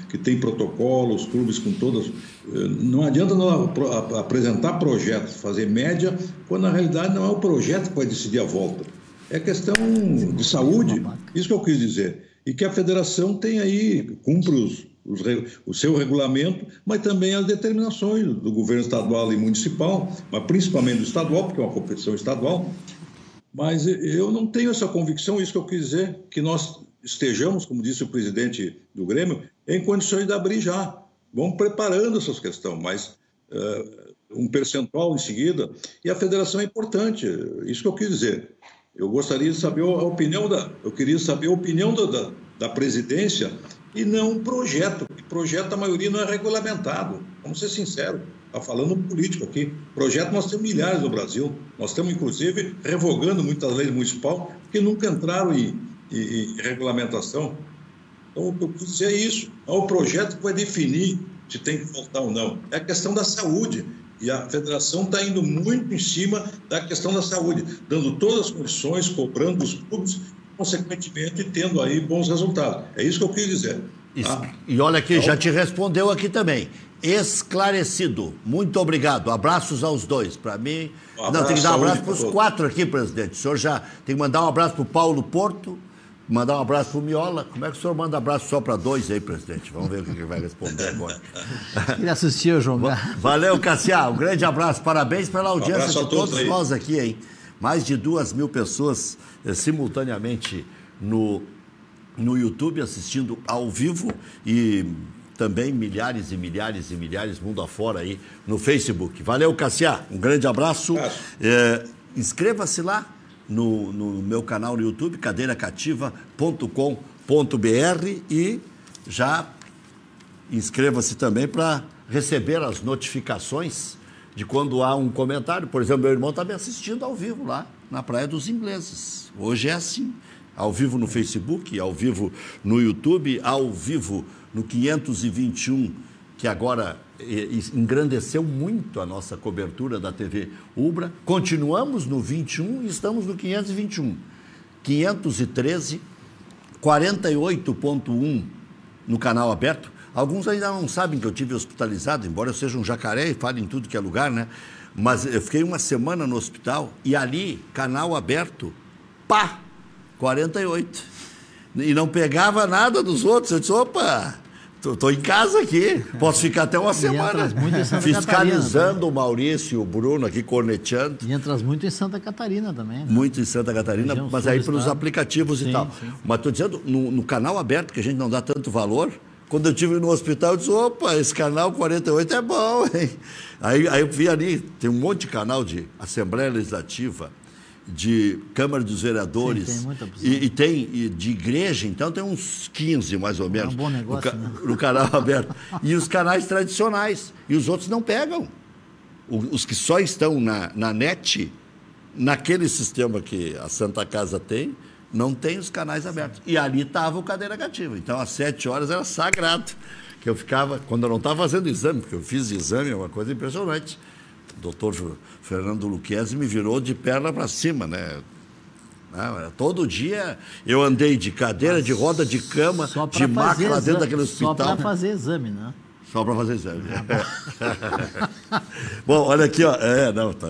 que tem protocolos, os clubes com todas... Não adianta não apresentar projetos, fazer média, quando na realidade não é o projeto que vai decidir a volta. É questão de saúde, isso que eu quis dizer. E que a federação tem aí, cumpre o seu regulamento, mas também as determinações do governo estadual e municipal, mas principalmente do estadual, porque é uma competição estadual. Mas eu não tenho essa convicção, isso que eu quis dizer, que nós estejamos, como disse o presidente do Grêmio, em condições de abrir já. Vamos preparando essas questões, mas um percentual em seguida. E a federação é importante, isso que eu quis dizer. Eu gostaria de saber eu queria saber a opinião da presidência e não um projeto. O projeto, a maioria, não é regulamentado. Vamos ser sinceros. Está falando político aqui. Projeto nós temos milhares no Brasil. Nós estamos, inclusive, revogando muitas leis municipais que nunca entraram em regulamentação. Então, o que eu quis dizer é isso. É o projeto que vai definir se tem que voltar ou não. É a questão da saúde. E a federação está indo muito em cima da questão da saúde, dando todas as condições, cobrando os clubes, consequentemente tendo aí bons resultados. É isso que eu quis dizer. E olha aqui, já te respondeu aqui também. Esclarecido. Muito obrigado. Abraços aos dois. Para mim... Não, tem que dar um abraço para os 4 aqui, presidente. O senhor já tem que mandar um abraço para o Paulo Porto, mandar um abraço para o Miola. Como é que o senhor manda abraço só para 2 aí, presidente? Vamos ver o que ele vai responder agora. Ele assistiu, João. Valeu, Cassiá. Um grande abraço. Parabéns pela audiência de todos nós aqui, hein? Mais de 2.000 pessoas simultaneamente no YouTube assistindo ao vivo e também milhares e milhares e milhares mundo afora aí no Facebook. Valeu, Cassiá. Um grande abraço. Inscreva-se lá no meu canal no YouTube, cadeiracativa.com.br, e já inscreva-se também para receber as notificações de quando há um comentário. Por exemplo, meu irmão está me assistindo ao vivo lá na Praia dos Ingleses. Hoje é assim, ao vivo no Facebook, ao vivo no YouTube, ao vivo no 521, que agora engrandeceu muito a nossa cobertura da TV Ubra. Continuamos no 21 e estamos no 521. 513, 48.1 no canal aberto. Alguns ainda não sabem que eu tive hospitalizado, embora eu seja um jacaré e fale em tudo que é lugar, né? Mas eu fiquei uma semana no hospital e ali, canal aberto, 48. E não pegava nada dos outros. Eu disse, opa, estou em casa aqui, posso ficar até uma semana. Fiscalizando o Maurício e o Bruno aqui, corneteando. E entras muito em Santa Catarina também, né? Muito em Santa Catarina, mas aí pelos aplicativos e tal. Sim. Mas estou dizendo, no canal aberto, que a gente não dá tanto valor, quando eu estive no hospital, eu disse, opa, esse canal 48 é bom, hein? Aí eu vi ali, tem um monte de canal de Assembleia Legislativa, de Câmara dos Vereadores. Sim, tem muita opção. E tem de igreja, então tem uns 15 mais ou menos. É um bom negócio, no canal aberto. E os canais tradicionais. E os outros não pegam. Os que só estão na net, naquele sistema que a Santa Casa tem, não tem os canais abertos. E ali estava o Cadeira Cativa. Então, às 7 horas era sagrado. Que eu ficava, quando eu não estava fazendo exame, porque eu fiz exame, é uma coisa impressionante. O doutor Fernando Luquezzi me virou de perna para cima, né? Todo dia eu andei de cadeira, de roda, de cama, de maca lá dentro daquele hospital. Só para fazer exame, né? Só para fazer exame. Bom, olha aqui, ó. Tá.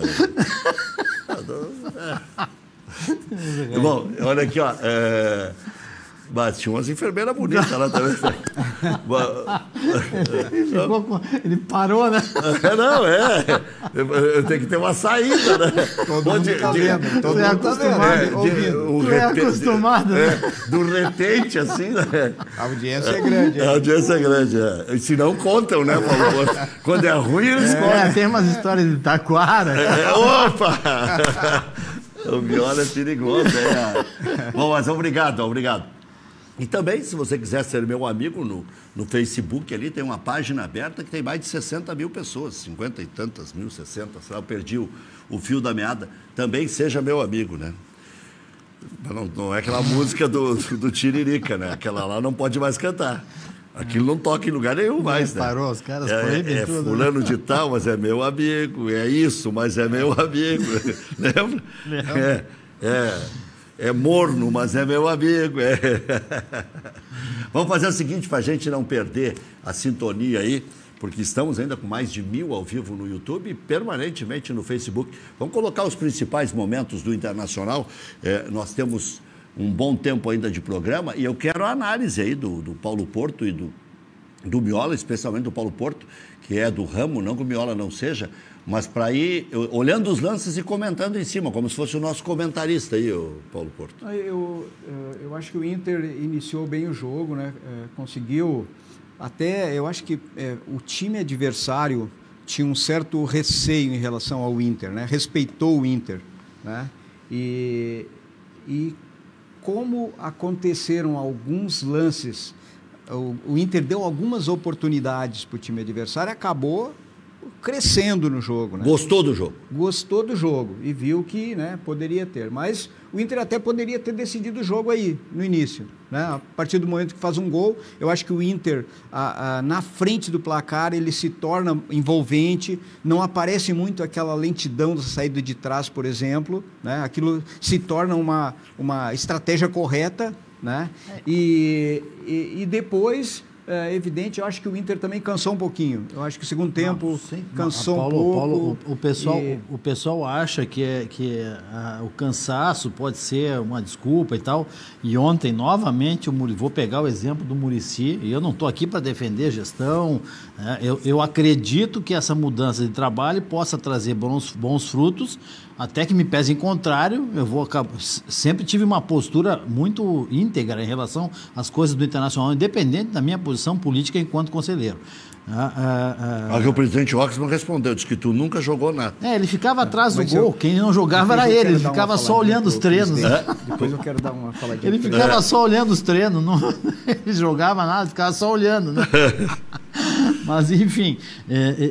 Bom, olha aqui, ó. Mas tinha umas enfermeiras bonitas lá também. Ele parou, né? Eu tenho que ter uma saída, né? Todo mundo tá vendo. Todo mundo tá acostumado. Do repente, assim, né? A audiência é grande. A audiência é grande, Se não contam, né, Paulo? Quando é ruim, eles contam. Tem umas histórias de Taquara. Opa! O Viola é perigoso, Bom, mas obrigado. E também, se você quiser ser meu amigo no Facebook, ali tem uma página aberta que tem mais de 60 mil pessoas, 50 e tantas mil, 60, sei lá, eu perdi o fio da meada. Também seja meu amigo, né? Não é aquela música do Tiririca, né? Aquela lá não pode mais cantar. Aquilo não toca em lugar nenhum mais, né? Parou, os caras proíbem tudo. Fulano de tal, mas é meu amigo. É isso, mas é meu amigo. Lembra? É morno, mas é meu amigo. Vamos fazer o seguinte, para a gente não perder a sintonia aí, porque estamos ainda com mais de 1000 ao vivo no YouTube e permanentemente no Facebook. Vamos colocar os principais momentos do Internacional. Nós temos um bom tempo ainda de programa e eu quero a análise aí do Paulo Porto e do Miola, especialmente do Paulo Porto, que é do ramo, não que o Miola não seja, mas para ir olhando os lances e comentando em cima, como se fosse o nosso comentarista aí, o Paulo Porto. Eu acho que o Inter iniciou bem o jogo, né? Conseguiu até, eu acho que o time adversário tinha um certo receio em relação ao Inter, né? Respeitou o Inter, né? E como aconteceram alguns lances, o Inter deu algumas oportunidades para o time adversário, acabou crescendo no jogo, né? Gostou do jogo? Gostou do jogo e viu que, né, poderia ter. Mas o Inter até poderia ter decidido o jogo aí, no início, né? A partir do momento que faz um gol, eu acho que o Inter, na frente do placar, ele se torna envolvente, não aparece muito aquela lentidão da saída de trás, por exemplo, né? Aquilo se torna uma estratégia correta, né? E depois... É evidente, eu acho que o Inter também cansou um pouquinho. Eu acho que o segundo tempo cansou um pouco. Paulo, o pessoal acha que o cansaço pode ser uma desculpa e tal. E ontem, novamente, vou pegar o exemplo do Muricy, e eu não estou aqui para defender gestão. Né? Eu acredito que essa mudança de trabalho possa trazer bons frutos, até que me pese em contrário. Sempre tive uma postura muito íntegra em relação às coisas do Internacional, independente da minha posição política enquanto conselheiro. Mas o presidente Oxman respondeu, disse que tu nunca jogou nada. Ele ficava atrás do gol, quem não jogava era ele ficava só olhando os treinos. Depois eu quero dar uma faladinha. Ele ficava só olhando os treinos, não ele jogava nada, ficava só olhando, né? Mas, enfim,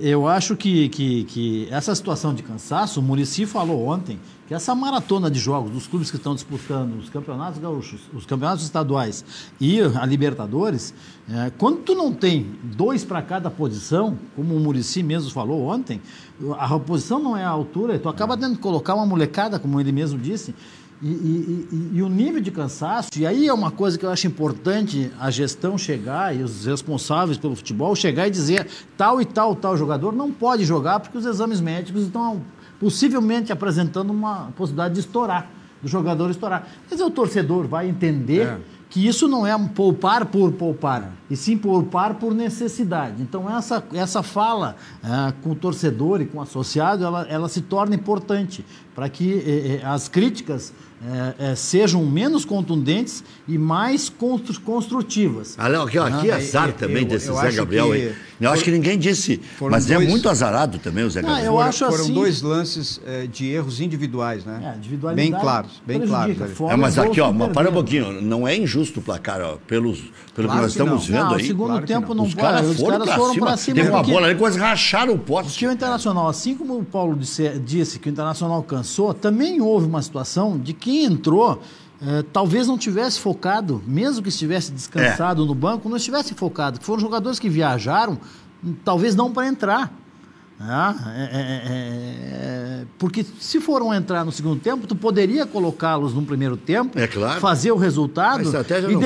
eu acho que essa situação de cansaço, o Muricy falou ontem, que essa maratona de jogos dos clubes que estão disputando os campeonatos gaúchos, os campeonatos estaduais e a Libertadores, quando tu não tem 2 para cada posição, como o Muricy mesmo falou ontem, a posição não é a altura, tu acaba tendo que colocar uma molecada, como ele mesmo disse, e o nível de cansaço, e aí é uma coisa que eu acho importante a gestão chegar e os responsáveis pelo futebol chegar e dizer tal e tal jogador não pode jogar porque os exames médicos estão possivelmente apresentando uma possibilidade de estourar, do jogador estourar. Mas o torcedor vai entender que isso não é poupar por poupar, e sim poupar por necessidade. Então essa fala com o torcedor e com o associado, ela se torna importante para que as críticas sejam menos contundentes e mais construtivas. Que azar também desse Zé Gabriel aí. Eu acho que ninguém disse, mas é muito azarado também o Zé Gabriel. Foram 2 lances de erros individuais, né? Bem claros. Mas aqui, para um pouquinho, não é injusto o placar, pelo que nós estamos vendo aí. O segundo tempo não pode. Os caras foram para cima. Teve uma bola ali, quase racharam o poste. Porque o Internacional, assim como o Paulo disse que o Internacional cansou, também houve uma situação de quem entrou, talvez não tivesse focado, mesmo que estivesse descansado no banco, não estivesse focado, que foram jogadores que viajaram, talvez não para entrar. Porque se foram entrar no segundo tempo, tu poderia colocá-los no primeiro tempo, fazer o resultado e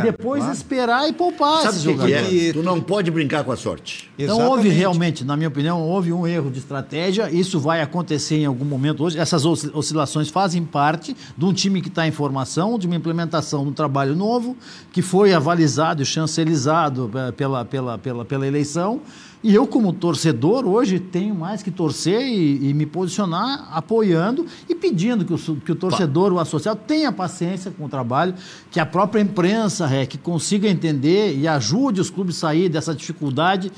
depois esperar e poupar esses jogadores. Tu não pode brincar com a sorte. Então houve realmente, na minha opinião, houve um erro de estratégia. Isso vai acontecer em algum momento hoje. Essas oscilações fazem parte de um time que está em formação, de uma implementação de um trabalho novo, que foi avalizado e chancelizado pela eleição. E eu, como torcedor, hoje tenho mais que torcer e me posicionar apoiando e pedindo que o torcedor, o associado, tenha paciência com o trabalho, que a própria imprensa, que consiga entender e ajude os clubes a sair dessa dificuldade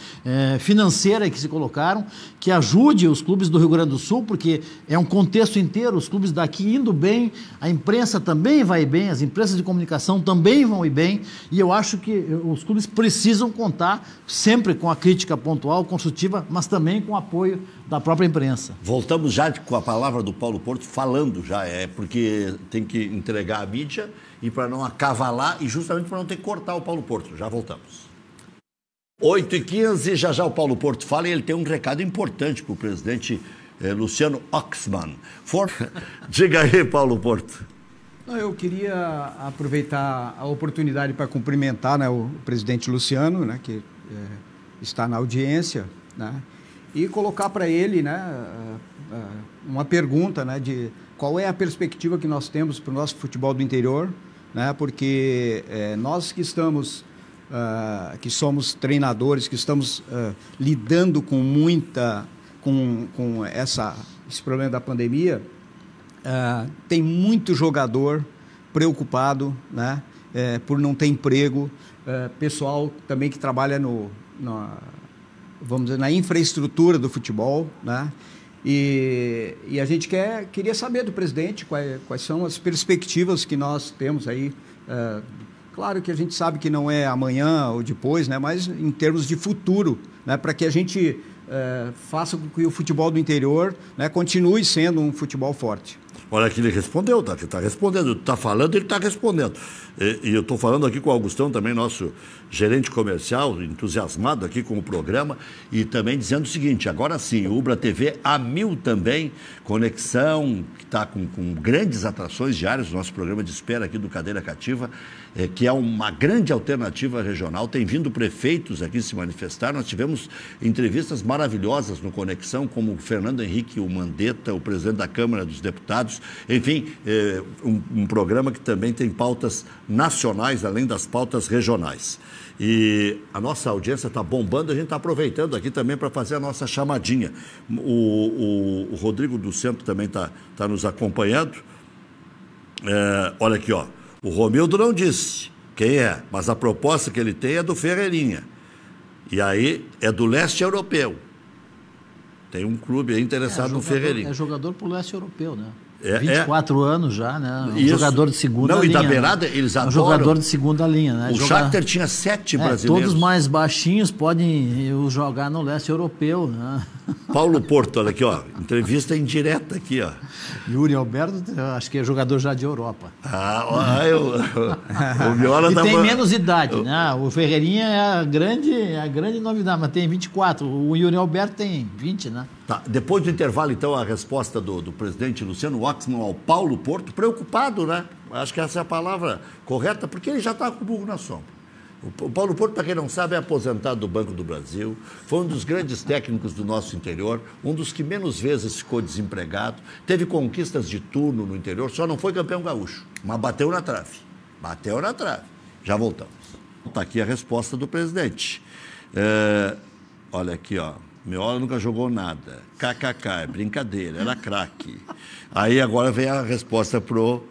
financeira que se colocaram, que ajude os clubes do Rio Grande do Sul, porque é um contexto inteiro, os clubes daqui indo bem, a imprensa também vai bem, as empresas de comunicação também vão ir bem, e eu acho que os clubes precisam contar sempre com a crítica pontual, construtiva, mas também com o apoio da própria imprensa. Voltamos já com a palavra do Paulo Porto, falando já, porque tem que entregar a mídia e para não acavalar e justamente para não ter que cortar o Paulo Porto. Já voltamos. 8h15, já o Paulo Porto fala e ele tem um recado importante para o presidente Luciano Oxman. Diga aí, Paulo Porto. Eu queria aproveitar a oportunidade para cumprimentar, né, o presidente Luciano, né, que está na audiência, né, e colocar para ele, né, uma pergunta, né, de qual é a perspectiva que nós temos para o nosso futebol do interior, né, porque nós que estamos, que somos treinadores, que estamos lidando com com esse problema da pandemia, tem muito jogador preocupado, né, por não ter emprego, pessoal também que trabalha vamos dizer, na infraestrutura do futebol, né, e a gente queria saber do presidente quais são as perspectivas que nós temos aí. Claro que a gente sabe que não é amanhã ou depois, né, mas em termos de futuro, né, para que a gente faça com que o futebol do interior, né, continue sendo um futebol forte. Olha que ele respondeu, está respondendo, está falando, ele está respondendo. E eu estou falando aqui com o Augustão, também nosso gerente comercial, entusiasmado aqui com o programa, e também dizendo o seguinte, agora sim, o Ubra TV a 1000 também, conexão, que está com grandes atrações diárias, o nosso programa de espera aqui do Cadeira Cativa, que é uma grande alternativa regional, tem vindo prefeitos aqui se manifestar, nós tivemos entrevistas maravilhosas no Conexão, como o Fernando Henrique, o Mandetta, o presidente da Câmara dos Deputados, enfim, um programa que também tem pautas nacionais, além das pautas regionais. E a nossa audiência está bombando, a gente está aproveitando aqui também para fazer a nossa chamadinha. O Rodrigo do Centro também está nos acompanhando. Olha aqui, ó. O Romildo não disse quem é, mas a proposta que ele tem é do Ferreirinha. E aí é do leste europeu. Tem um clube aí interessado no Ferreirinha. É jogador pro leste europeu, né? 24 anos já, né? Jogador de segunda linha. Não, e da beirada, eles adoram. Jogador de segunda linha, né? O Shakhtar tinha 7 brasileiros. Todos mais baixinhos podem jogar no leste europeu, né? Paulo Porto, olha aqui, ó. Entrevista indireta aqui, ó. Yuri Alberto, acho que é jogador já de Europa. O Viola e tem menos idade, né? O Ferreirinha é a grande novidade, mas tem 24. O Yuri Alberto tem 20, né? Tá. Depois do intervalo, então, a resposta do presidente Luciano Oxman ao Paulo Porto, preocupado, né? Acho que essa é a palavra correta, porque ele já está com o burro na sombra. O Paulo Porto, para quem não sabe, é aposentado do Banco do Brasil, foi um dos grandes técnicos do nosso interior, um dos que menos vezes ficou desempregado, teve conquistas de turno no interior, só não foi campeão gaúcho, mas bateu na trave. Bateu na trave. Já voltamos. Está aqui a resposta do presidente. Olha aqui, ó. Meola nunca jogou nada. KKK, é brincadeira, era craque. Aí agora vem a resposta pro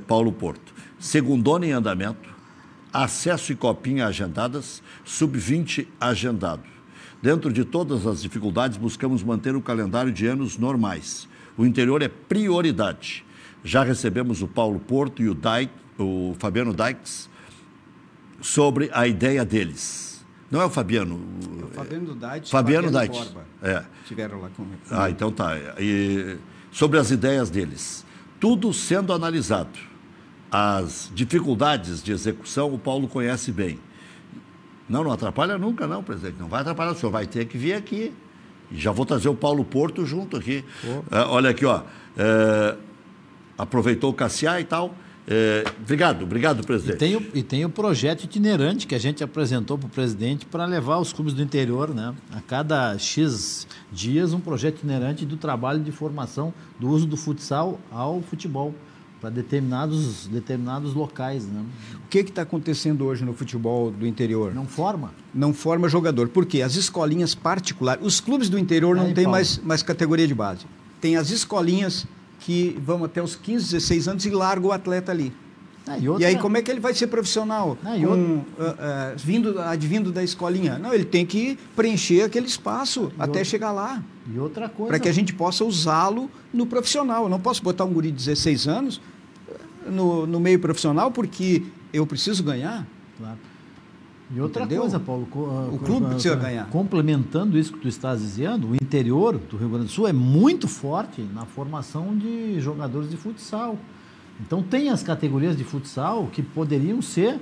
Paulo Porto. Segundona em andamento, acesso e copinha agendadas, sub-20 agendado. Dentro de todas as dificuldades, buscamos manter o calendário de anos normais. O interior é prioridade. Já recebemos o Paulo Porto e o Fabiano Dykes sobre a ideia deles. Não é o Fabiano? O Fabiano Dykes. Fabiano Dykes. Estiveram lá comigo. Então tá. E sobre as ideias deles. Tudo sendo analisado. As dificuldades de execução, o Paulo conhece bem. Não atrapalha nunca, não, presidente. Não vai atrapalhar, o senhor vai ter que vir aqui. E já vou trazer o Paulo Porto junto aqui. Olha aqui, ó. Aproveitou o Cassiá e tal. Obrigado, presidente. E tem o projeto itinerante que a gente apresentou para o presidente para levar os clubes do interior, né? A cada X dias, um projeto itinerante do trabalho de formação do uso do futsal ao futebol. para determinados locais, né? O que está acontecendo hoje no futebol do interior? Não forma? Não forma jogador. Por quê? As escolinhas particulares... Os clubes do interior não têm mais categoria de base. Tem as escolinhas que vão até os 15, 16 anos e largam o atleta ali. E aí, como é que ele vai ser profissional? Advindo da escolinha? Não, ele tem que preencher aquele espaço até chegar lá. E outra coisa... Para que a gente possa usá-lo no profissional. Eu não posso botar um guri de 16 anos no meio profissional porque eu preciso ganhar. Claro. E outra coisa, Paulo... O clube precisa ganhar. Complementando isso que tu estás dizendo, o interior do Rio Grande do Sul é muito forte na formação de jogadores de futsal. Então, tem as categorias de futsal que poderiam ser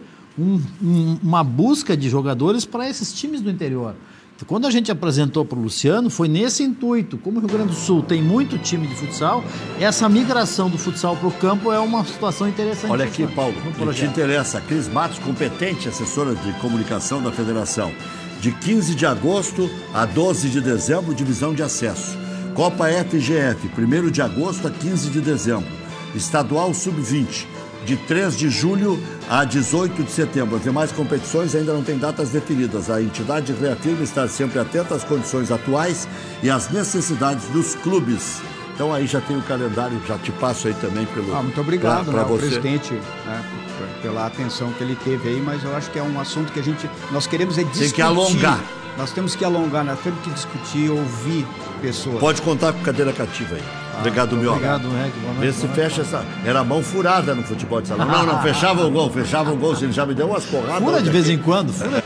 uma busca de jogadores para esses times do interior. Quando a gente apresentou para o Luciano, foi nesse intuito. Como o Rio Grande do Sul tem muito time de futsal, essa migração do futsal para o campo é uma situação interessante. Olha aqui, Paulo, o que te interessa. Cris Matos, competente assessora de comunicação da federação. De 15 de agosto a 12 de dezembro, divisão de acesso. Copa FGF, 1º de agosto a 15 de dezembro. Estadual Sub-20, de 3 de julho a 18 de setembro. As demais competições ainda não têm datas definidas. A entidade reafirma estar sempre atenta às condições atuais e às necessidades dos clubes. Então aí já tem o calendário, já te passo aí também pelo... muito obrigado, ao presidente, né, pela atenção que ele teve aí, mas eu acho que é um assunto que nós queremos discutir. Tem que alongar. Nós temos que alongar, nós temos que discutir, ouvir pessoas. Pode contar com cadeira cativa aí. Obrigado, meu. Obrigado, Reg. Vê se fecha essa... Era mão furada no futebol de salão. Não, fechava o gol. Se ele já me deu umas porradas. Fura de vez em quando. Fura.